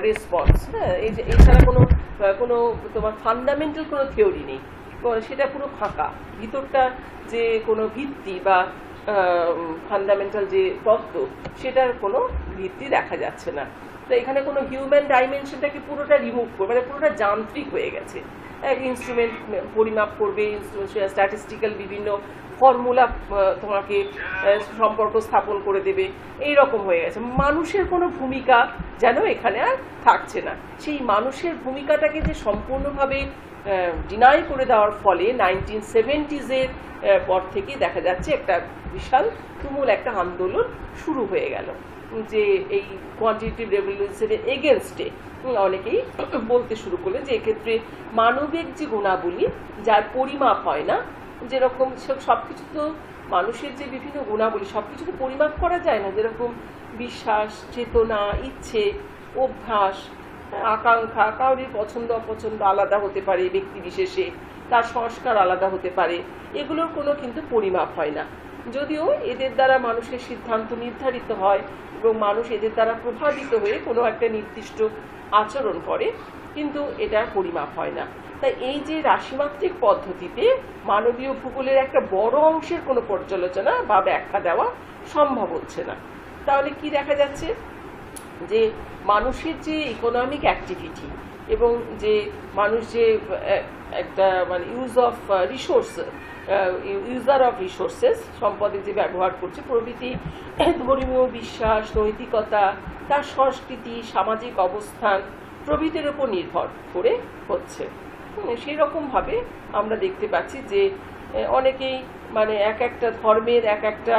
Speaker 1: রেসপন্স, হ্যাঁ, এছাড়া কোনো তোমার ফান্ডামেন্টাল কোনো থিওরি নেই, সেটা পুরো ফাঁকা। ভিতরটা যে কোনো ভিত্তি বা ফান্ডামেন্টাল যে তত্ত্ব, সেটার কোনো ভিত্তি দেখা যাচ্ছে না। তো এখানে কোনো হিউম্যান ডাইমেনশনটাকে পুরোটা রিমুভ করবে, মানে পুরোটা যান্ত্রিক হয়ে গেছে। এক ইনস্ট্রুমেন্ট পরিমাপ করবে, স্ট্যাটিস্টিক্যাল বিভিন্ন ফর্মুলা তোমাকে সম্পর্ক স্থাপন করে দেবে, এই রকম হয়ে গেছে। মানুষের কোনো ভূমিকা যেন এখানে আর থাকছে না। সেই মানুষের ভূমিকাটাকে যে সম্পূর্ণভাবে ডিনাই করে দেওয়ার ফলে 1970s পর থেকে দেখা যাচ্ছে একটা বিশাল তুমুল একটা আন্দোলন শুরু হয়ে গেল, যে এই কোয়ান্টিটেটিভ রেভলিউশনের এগেনস্টে অনেকেই বলতে শুরু করলে যে এক্ষেত্রে মানবিক যে গুণাবলী, যার পরিমাপ হয় না, যেরকম সব কিছু তো মানুষের যে বিভিন্ন গুণাবলী সব কিছু তো পরিমাপ করা যায় না, যেরকম বিশ্বাস, চেতনা, ইচ্ছে, অভ্যাস, আকাঙ্ক্ষা, কারোর পছন্দ অপছন্দ আলাদা হতে পারে ব্যক্তি বিশেষে, তার সংস্কার আলাদা হতে পারে, এগুলোর কোনো কিন্তু পরিমাপ হয় না। যদিও এদের দ্বারা মানুষের সিদ্ধান্ত নির্ধারিত হয় এবং মানুষ এদের দ্বারা প্রভাবিত হয়ে কোনো একটা নির্দিষ্ট আচরণ করে, কিন্তু এটা পরিমাপ হয় না। তাই এই যে রাশিমাত্রিক পদ্ধতিতে মানবীয় ভূগোলের একটা বড় অংশের কোনো পর্যালোচনা বা ব্যাখ্যা দেওয়া সম্ভব হচ্ছে না। তাহলে কি দেখা যাচ্ছে, যে মানুষের যে ইকোনমিক অ্যাক্টিভিটি এবং যে মানুষ যে একটা মানে use of resource user of resources, সম্পদের যে ব্যবহার করছে প্রভৃতি, ধর্মীয় বিশ্বাস, নৈতিকতা, তার সংস্কৃতি, সামাজিক অবস্থান প্রভৃতির উপর নির্ভর করে হচ্ছে। সেই রকমভাবে আমরা দেখতে পাচ্ছি যে অনেকেই মানে এক একটা ধর্মের এক একটা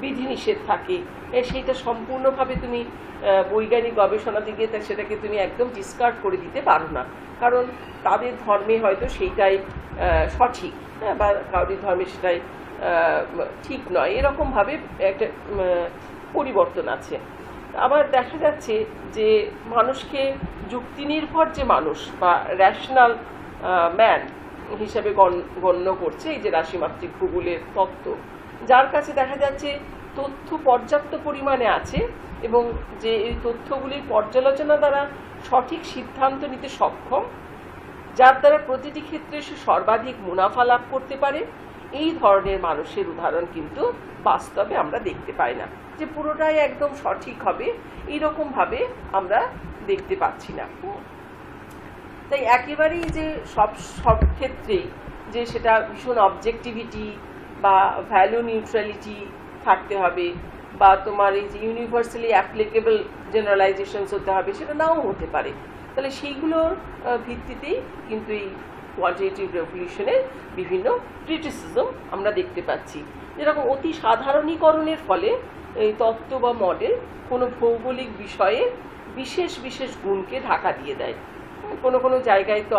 Speaker 1: বিধিনিষেধ থাকে, সেইটা সম্পূর্ণভাবে তুমি বৈজ্ঞানিক গবেষণা দিকে সেটাকে তুমি একদম ডিসকার্ড করে দিতে পারো না, কারণ তাদের ধর্মে হয়তো সেইটাই সঠিক, বা কারোর ধর্মে সেটাই ঠিক নয়, এরকমভাবে একটা পরিবর্তন আছে। আবার দেখা যাচ্ছে যে মানুষকে যুক্তি নির্ভর যে মানুষ বা র্যাশনাল ম্যান হিসাবে গণ্য করছে এই যে রাশিমাত্রিক ভূগোলের তত্ত্ব, যার কাছে দেখা যাচ্ছে তথ্য পর্যাপ্ত পরিমাণে আছে এবং যে এই তথ্যগুলির পর্যালোচনা দ্বারা সঠিক সিদ্ধান্ত নিতে সক্ষম, যার দ্বারা প্রতিটি ক্ষেত্রে সে সর্বাধিক মুনাফা লাভ করতে পারে, এই ধরনের মানুষের উদাহরণ কিন্তু বাস্তবে আমরা দেখতে পাই না। যে পুরোটাই একদম সঠিক হবে এইরকমভাবে আমরা দেখতে পাচ্ছি না। তাই একেবারেই যে সব ক্ষেত্রেই যে সেটা ভীষণ অবজেক্টিভিটি বা ভ্যালু নিউট্রালিটি থাকতে হবে, বা তোমার এই যে ইউনিভার্সালি অ্যাপ্লিকেবল জেনারেলাইজেশনস হতে হবে, সেটা নাও হতে পারে। তাহলে সেইগুলোর ভিত্তিতেই কিন্তু এই কোয়ান্টিটেটিভ রেভলিউশনের বিভিন্ন ক্রিটিসিজম আমরা দেখতে পাচ্ছি। যেরকম অতি সাধারণীকরণের ফলে এই তত্ত্ব বা মডেল কোনো ভৌগোলিক বিষয়ে বিশেষ বিশেষ গুণকে ঢাকা দিয়ে দেয়। কোনো কোনো জায়গায় তো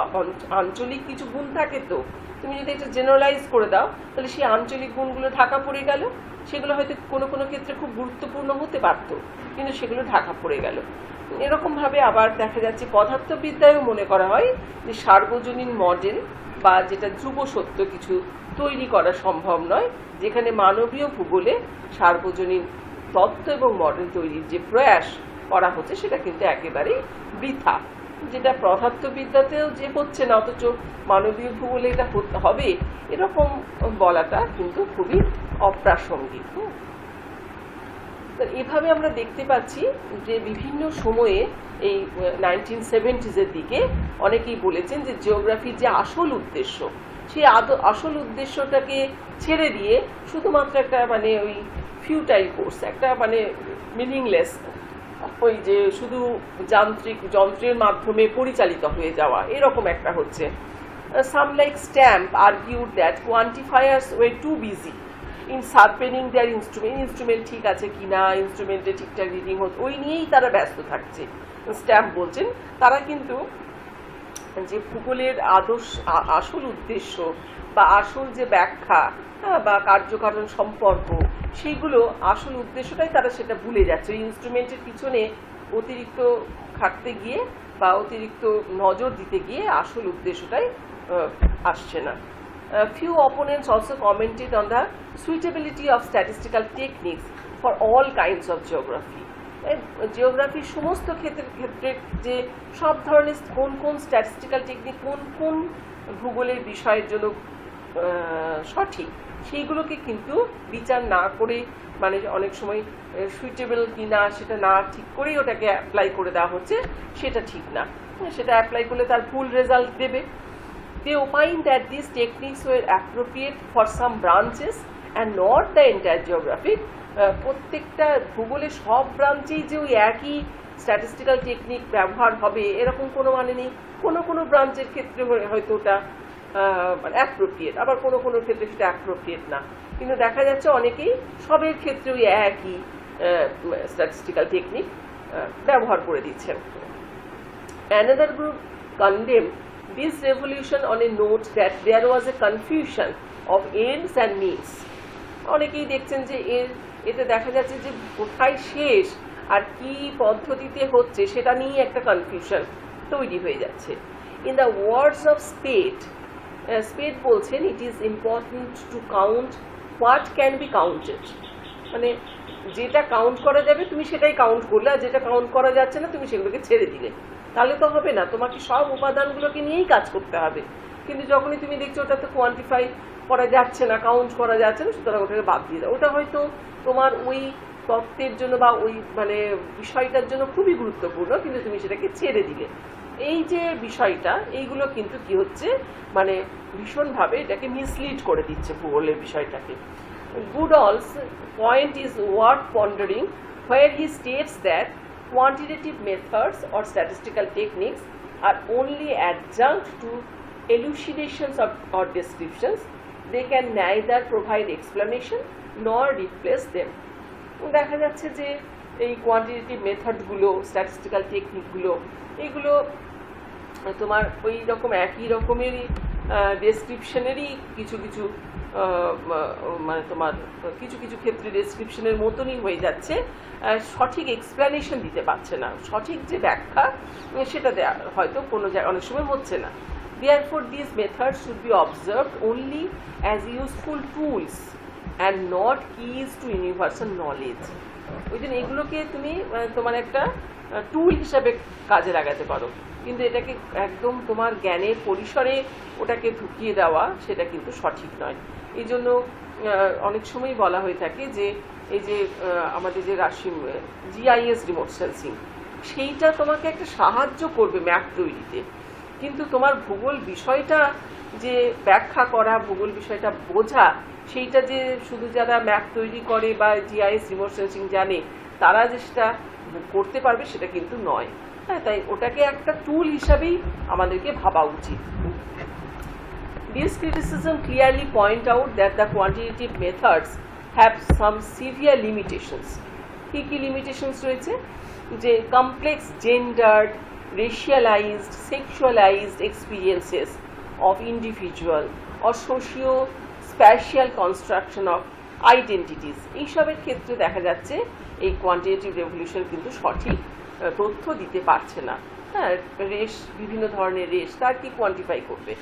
Speaker 1: আঞ্চলিক কিছু গুণ থাকে, তো তুমি যদি এটা জেনারেলাইজ করে দাও তাহলে সেই আঞ্চলিক গুণগুলো ঢাকা পড়ে গেল, সেগুলো হয়তো কোনো কোনো ক্ষেত্রে খুব গুরুত্বপূর্ণ হতে পারত, কিন্তু সেগুলো ঢাকা পড়ে গেল। এরকমভাবে আবার দেখা যাচ্ছে পদার্থবিদ্যায়ও মনে করা হয় যে সার্বজনীন মডেল বা যেটা ধ্রুব সত্য কিছু তৈরি করা সম্ভব নয়, যেখানে মানবীয় ভূগোলে সার্বজনীন তত্ত্ব এবং মডেল তৈরির যে প্রয়াস করা হচ্ছে সেটা কিন্তু একেবারেই বৃথা, যেটা পদার্থবিদ্যাতেও যে হচ্ছে না অথচ মানবীয় ভূগোলে এটা হবে এরকম বলাটা কিন্তু খুবই অপ্রাসঙ্গিক। এভাবে আমরা দেখতে পাচ্ছি যে বিভিন্ন সময়ে এই 1970s দিকে অনেকেই বলেছেন যে জিওগ্রাফির যে আসল উদ্দেশ্য, সেই আসল উদ্দেশ্যটাকে ছেড়ে দিয়ে শুধুমাত্র একটা মানে ওই ফিউটাইল কোর্স, একটা মানে মিনিংলেস, ওই যে শুধু যন্ত্রের মাধ্যমে পরিচালিত হয়ে যাওয়া, এরকম একটা হচ্ছে। Some like Stamp argued that quantifiers were too busy in sharpening their instrument ঠিক আছে কিনা, ইনস্ট্রুমেন্টে ঠিকঠাক রিডিং হচ্ছে, ওই নিয়েই তারা ব্যস্ত থাকছে। স্ট্যাম্প বলছেন তারা কিন্তু যে ভূগোলের আসল উদ্দেশ্য বা আসল যে ব্যাখ্যা বা কার্যকারণ সম্পর্ক, সেইগুলো আসল উদ্দেশ্যটাই তারা সেটা ভুলে যাচ্ছে। ওই ইনস্ট্রুমেন্টের পিছনে অতিরিক্ত খাটতে গিয়ে বা অতিরিক্ত নজর দিতে গিয়ে আসল উদ্দেশ্যটাই আসছে না। Few opponents also commented on the suitability of statistical techniques for all kinds of geography. জিওগ্রাফির সমস্ত ক্ষেত্রে যে সব ধরনের কোন কোন স্ট্যাটিস্টিক্যাল টেকনিক কোন কোন ভূগোলের বিষয়ের জন্য সঠিক, সেইগুলোকে কিন্তু বিচার না করে মানে অনেক সময় সুইটেবল কি না সেটা না ঠিক করেই ওটাকে অ্যাপ্লাই করে দেওয়া হচ্ছে, সেটা ঠিক না। সেটা অ্যাপ্লাই করলে তার ভুল রেজাল্ট দেবে। They opined that these techniques were appropriate for some branches and not the entire geography. প্রত্যেকটা ভূগোলের সব ব্রাঞ্চেই যে ওই একই স্ট্যাটিস্টিক্যাল টেকনিক ব্যবহার হবে এরকম কোনো মানে নেই। কোনো কোনো ব্রাঞ্চের ক্ষেত্রে হয়তো ওটা অ্যাপ্রোপ্রিয়েট, আবার কোনো কোনো ক্ষেত্রে সেটা অ্যাপ্রোপ্রিয়েট না, কিন্তু দেখা যাচ্ছে অনেকেই সবের ক্ষেত্রে ওই একই স্ট্যাটিস্টিক্যাল টেকনিক ব্যবহার করে দিচ্ছেন। Another group condemned this revolution on a note that there was a confusion of ends and means. অনেকেই দেখছেন যে এতে দেখা যাচ্ছে যে কোথায় শেষ আর কি পদ্ধতিতে হচ্ছে সেটা নিয়ে একটা কনফিউশন তৈরি হয়ে যাচ্ছে। In the words of Spate বলছেন it is important to count what can be counted, মানে যেটা কাউন্ট করা যাবে তুমি সেটাই কাউন্ট করলে, আর যেটা কাউন্ট করা যাচ্ছে না তুমি সেগুলোকে ছেড়ে দিলে, তাহলে তো হবে না, তোমাকে সব উপাদানগুলোকে নিয়েই কাজ করতে হবে। কিন্তু যখনই তুমি দেখছো ওটা তো কোয়ান্টিফাই করা যাচ্ছে না, কাউন্ট করা যাচ্ছে না, সুতরাং ওটাকে বাদ দিয়ে দাও। ওটা হয়তো তোমার ওই তত্ত্বের জন্য বা ওই মানে বিষয়টার জন্য খুবই গুরুত্বপূর্ণ, কিন্তু তুমি সেটাকে ছেড়ে দিলে। এই যে বিষয়টা, এইগুলো কিন্তু কি হচ্ছে, মানে ভীষণভাবে এটাকে মিসলিড করে দিচ্ছে ভূগোলের বিষয়টাকে। Goodall's point is worth pondering, where he states that quantitative methods or statistical techniques are only adjunct to elucidations or descriptions. They can neither provide explanation nor replace them. দেখা যাচ্ছে যে এই কোয়ান্টিটেটিভ মেথডগুলো, স্ট্যাটিস্টিক্যাল টেকনিকগুলো, এগুলো তোমার ওই রকম একই রকমেরই ডেসক্রিপশনেরই কিছু কিছু মানে তোমার কিছু কিছু ক্ষেত্রে ডেসক্রিপশনের মতনই হয়ে যাচ্ছে, সঠিক এক্সপ্লানেশন দিতে পারছে না, সঠিক যে ব্যাখ্যা সেটা হয়তো কোনো জায়গায় অনেক সময় হচ্ছে না। Therefore, these methods should be observed only as useful tools and not keys to universal knowledge. ওই জন্য এগুলোকে তুমি তোমার একটা টুল হিসাবে কাজে লাগাতে পারো, কিন্তু এটাকে একদম তোমার জ্ঞানের পরিসরে ওটাকে ঢুকিয়ে দেওয়া সেটা কিন্তু সঠিক নয়। এই জন্য অনেক সময় বলা হয়ে থাকে যে এই যে আমাদের যে রাশি GIS রিমোট সেন্সিং, সেইটা তোমাকে একটা সাহায্য করবে ম্যাপ তৈরিতে, কিন্তু তোমার ভূগোল বিষয়টা যে ব্যাখ্যা করা, ভূগোল বিষয়টা বোঝা, সেইটা যে শুধু যারা ম্যাপ তৈরি করে বা GIS রিমোট সেন্সিং জানে তারা যে সেটা করতে পারবে সেটা কিন্তু নয়। হ্যাঁ, তাই ওটাকে একটা টুল হিসাবেই আমাদেরকে ভাবা উচিত। These criticisms clearly point out that the quantitative methods have some severe limitations. কি limitations রয়েছে? যে complex gendered, racialized, sexualized experiences of individual or socio-spatial construction of identities, এইসবের ক্ষেত্রে দেখা যাচ্ছে এই কোয়ান্টিটেটিভ রেভলিউশন কিন্তু সঠিক তথ্য দিতে পারছে না। হ্যাঁ, রেস, বিভিন্ন ধরনের রেস, তার কি কোয়ান্টিফাই করবে?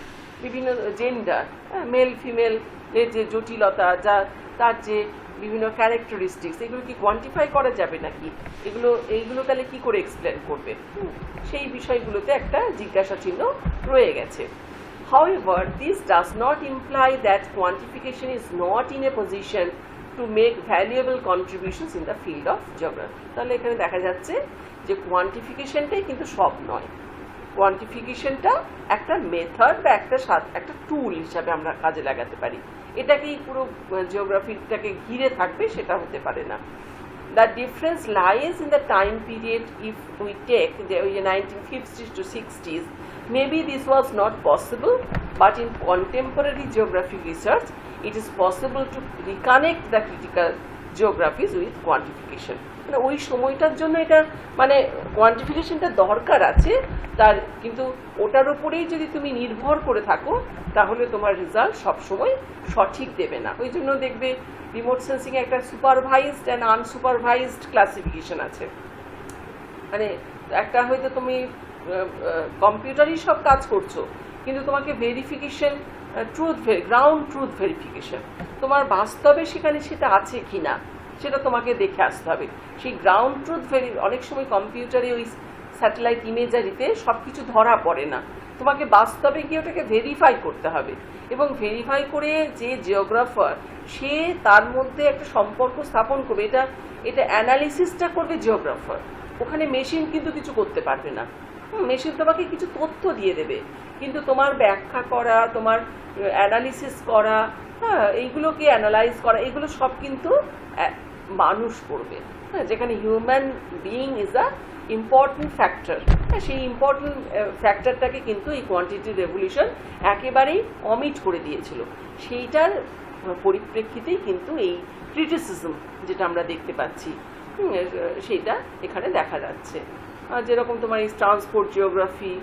Speaker 1: বিভিন্ন জেন্ডার, মেল ফিমেলের যে জটিলতা, যা তার যে বিভিন্ন ক্যারেক্টারিস্টিক্স, এগুলো কি কোয়ান্টিফাই করা যাবে নাকি? এইগুলো তাহলে কি করে এক্সপ্লেন করবে? সেই বিষয়গুলোতে একটা জিজ্ঞাসা চিহ্ন রয়ে গেছে। However, this does not imply that quantification is not in a position to make valuable contributions in the field of geography. তাহলে এখানে দেখা যাচ্ছে যে কোয়ান্টিফিকেশনটাই কিন্তু সব নয়, কোয়ান্টিফিকেশনটা একটা মেথড বা একটা টুল হিসাবে আমরা কাজে লাগাতে পারি। এটাকেই পুরো জিওগ্রাফিটাকে ঘিরে থাকবে সেটা হতে পারে না। The difference lies in the time period. If we take the 1950s to 60s, maybe this was not possible, but in contemporary geographic research, it is possible to reconnect the critical geographies with quantification. মানে ওই সময়টার জন্য এটা মানে কোয়ান্টিফিকেশনটা দরকার আছে, তার কিন্তু ওটার উপরেই যদি তুমি নির্ভর করে থাকো তাহলে তোমার রেজাল্ট সবসময় সঠিক দেবে না। ওই জন্য দেখবে রিমোট সেন্সিংয়ে একটা সুপারভাইজড অ্যান্ড আনসুপারভাইজড ক্লাসিফিকেশন আছে। মানে একটা হয়তো তুমি কম্পিউটারই সব কাজ করছো, কিন্তু তোমাকে ভেরিফিকেশন, গ্রাউন্ড ট্রুথ ভেরিফিকেশন, তোমার বাস্তবে সেখানে সেটা আছে কি না সেটা তোমাকে দেখে আসতে হবে। সেই গ্রাউন্ড ট্রুথ অনেক সময় কম্পিউটারে ওই স্যাটেলাইট ইমেজারিতে সব কিছু ধরা পড়ে না, তোমাকে বাস্তবে গিয়ে ওটাকে ভেরিফাই করতে হবে, এবং ভেরিফাই করে যে জিওগ্রাফার সে তার মধ্যে একটা সম্পর্ক স্থাপন করবে, এটা অ্যানালিসিসটা করবে জিওগ্রাফার। ওখানে মেশিন কিন্তু কিছু করতে পারবে না, মেশিন তোমাকে কিছু তথ্য দিয়ে দেবে, কিন্তু তোমার ব্যাখ্যা করা, তোমার অ্যানালিসিস করা, হ্যাঁ, এইগুলোকে অ্যানালাইজ করা, এগুলো সব কিন্তু মানুষ করবে। হ্যাঁ, যেখানে human being is a important factor, সেই ইম্পর্টেন্ট ফ্যাক্টরটাকে কিন্তু এই কোয়ান্টিটি রেভলিউশন একেবারেই অমিট করে দিয়েছিল। সেইটার পরিপ্রেক্ষিতেই কিন্তু এই ক্রিটিসিজম যেটা আমরা দেখতে পাচ্ছি সেইটা এখানে দেখা যাচ্ছে। যেরকম তোমার এই transport geography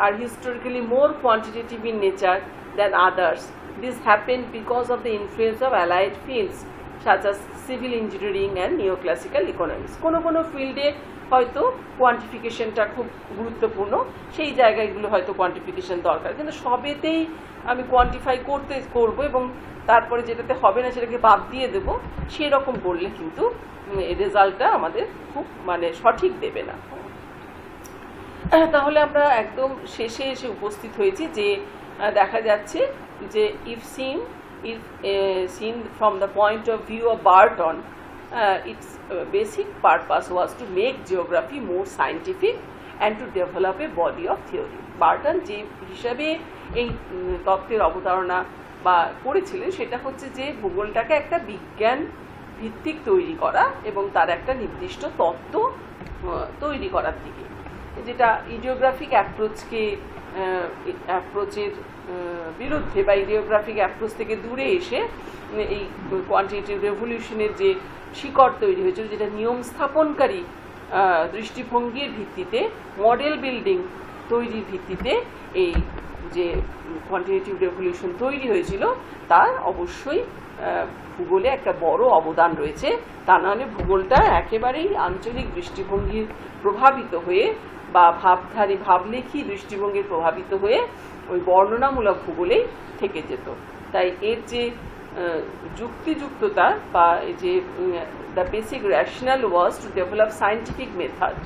Speaker 1: are historically more quantitative in nature than others. This happen because of the influence of allied fields such as civil engineering and neoclassical economics. কোনো ফিল্ডে হয়তো কোয়ান্টিফিকেশনটা খুব গুরুত্বপূর্ণ, সেই জায়গাগুলো হয়তো কোয়ান্টিফিকেশন দরকার, কিন্তু সবেতেই আমি কোয়ান্টিফাই করবো এবং তারপরে যেটাতে হবে না সেটাকে বাদ দিয়ে দেবো, সেরকম করলে কিন্তু রেজাল্টটা আমাদের খুব মানে সঠিক দেবে না। তাহলে আমরা একদম শেষে এসে উপস্থিত হয়েছি যে দেখা যাচ্ছে যে if seen from the point of view of Barton, its basic purpose was to make geography more scientific and to develop a body of theory. Burton যে হিসাবে এই তত্ত্বের অবতারণা বা করেছিলেন সেটা হচ্ছে যে ভূগোলটাকে একটা বিজ্ঞান ভিত্তিক তৈরি করা এবং তার একটা নির্দিষ্ট তত্ত্ব তৈরি করার দিকে, যেটা ইডিওগ্রাফিক অ্যাপ্রোচের বিরুদ্ধে বা ইডিওগ্রাফিক অ্যাপ্রোচ থেকে দূরে এসে এই কোয়ান্টিটেটিভ রেভলিউশনের যে শিকড় তৈরি হয়েছিল, যেটা নিয়ম স্থাপনকারী দৃষ্টিভঙ্গির ভিত্তিতে, মডেল বিল্ডিং তৈরির ভিত্তিতে এই যে কোয়ান্টিটেটিভ রেভলিউশন তৈরি হয়েছিল, তার অবশ্যই ভূগোলে একটা বড় অবদান রয়েছে। তা নাহলে ভূগোলটা একেবারেই আঞ্চলিক দৃষ্টিভঙ্গির প্রভাবিত হয়ে বা ভাবলেখী দৃষ্টিভঙ্গির প্রভাবিত হয়ে ওই বর্ণনামূলক ভূগোলেই থেকে যেত। তাই এর যে যুক্তিযুক্ততা বা যে the basic rational was to develop scientific method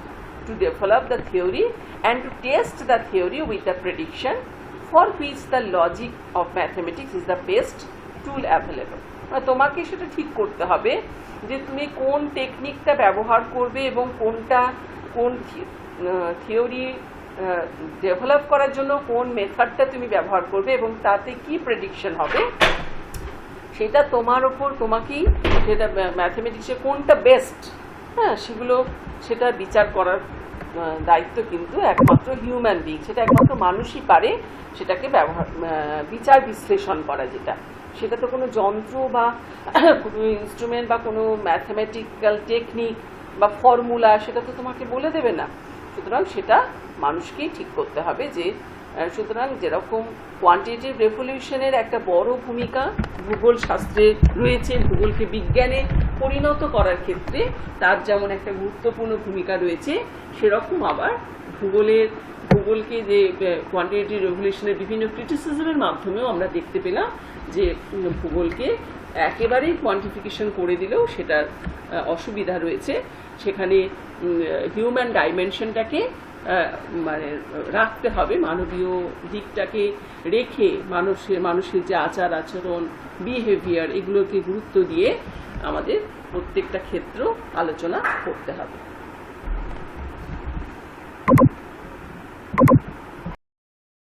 Speaker 1: to develop the theory and to test the theory with the prediction for which the logic of mathematics is the best tool available. তোমাকে সেটা ঠিক করতে হবে যে তুমি কোন টেকনিকটা ব্যবহার করবে এবং কোন থিওরি ডেভেলপ করার জন্য কোন মেথডটা তুমি ব্যবহার করবে এবং তাতে কি প্রেডিকশন হবে, সেটা তোমার ওপর, তোমাকেই সেটা ম্যাথমেটিক্সে কোনটা বেস্ট, হ্যাঁ, সেটা বিচার করার দায়িত্ব কিন্তু একমাত্র হিউম্যান বিং, সেটা একমাত্র মানুষই পারে সেটাকে বিচার বিশ্লেষণ করা। সেটা তো কোনো যন্ত্র বা কোনো ইনস্ট্রুমেন্ট বা কোনো ম্যাথমেটিক্যাল টেকনিক বা ফর্মুলা সেটা তো তোমাকে বলে দেবে না। সুতরাং সেটা মানুষকেই ঠিক করতে হবে। সুতরাং যেরকম কোয়ান্টিটেটিভ রেভলিউশনের একটা বড় ভূমিকা ভূগোল শাস্ত্রে রয়েছে, ভূগোলকে বিজ্ঞানে পরিণত করার ক্ষেত্রে তার যেমন একটা গুরুত্বপূর্ণ ভূমিকা রয়েছে, সেরকম আবার ভূগোলকে যে কোয়ান্টিটেটিভ রেভলিউশনের বিভিন্ন ক্রিটিসিজমের মাধ্যমেও আমরা দেখতে পেলাম যে ভূগোলকে একেবারেই কোয়ান্টিফিকেশন করে দিলেও সেটার অসুবিধা রয়েছে। সেখানে হিউম্যান ডাইমেনশনটাকে মানে রাখতে হবে, মানবীয় দিকটাকে রেখে মানুষের যে আচার আচরণ, বিহেভিয়ার, এগুলোকে গুরুত্ব দিয়ে আমাদের প্রত্যেকটা ক্ষেত্র আলোচনা করতে হবে।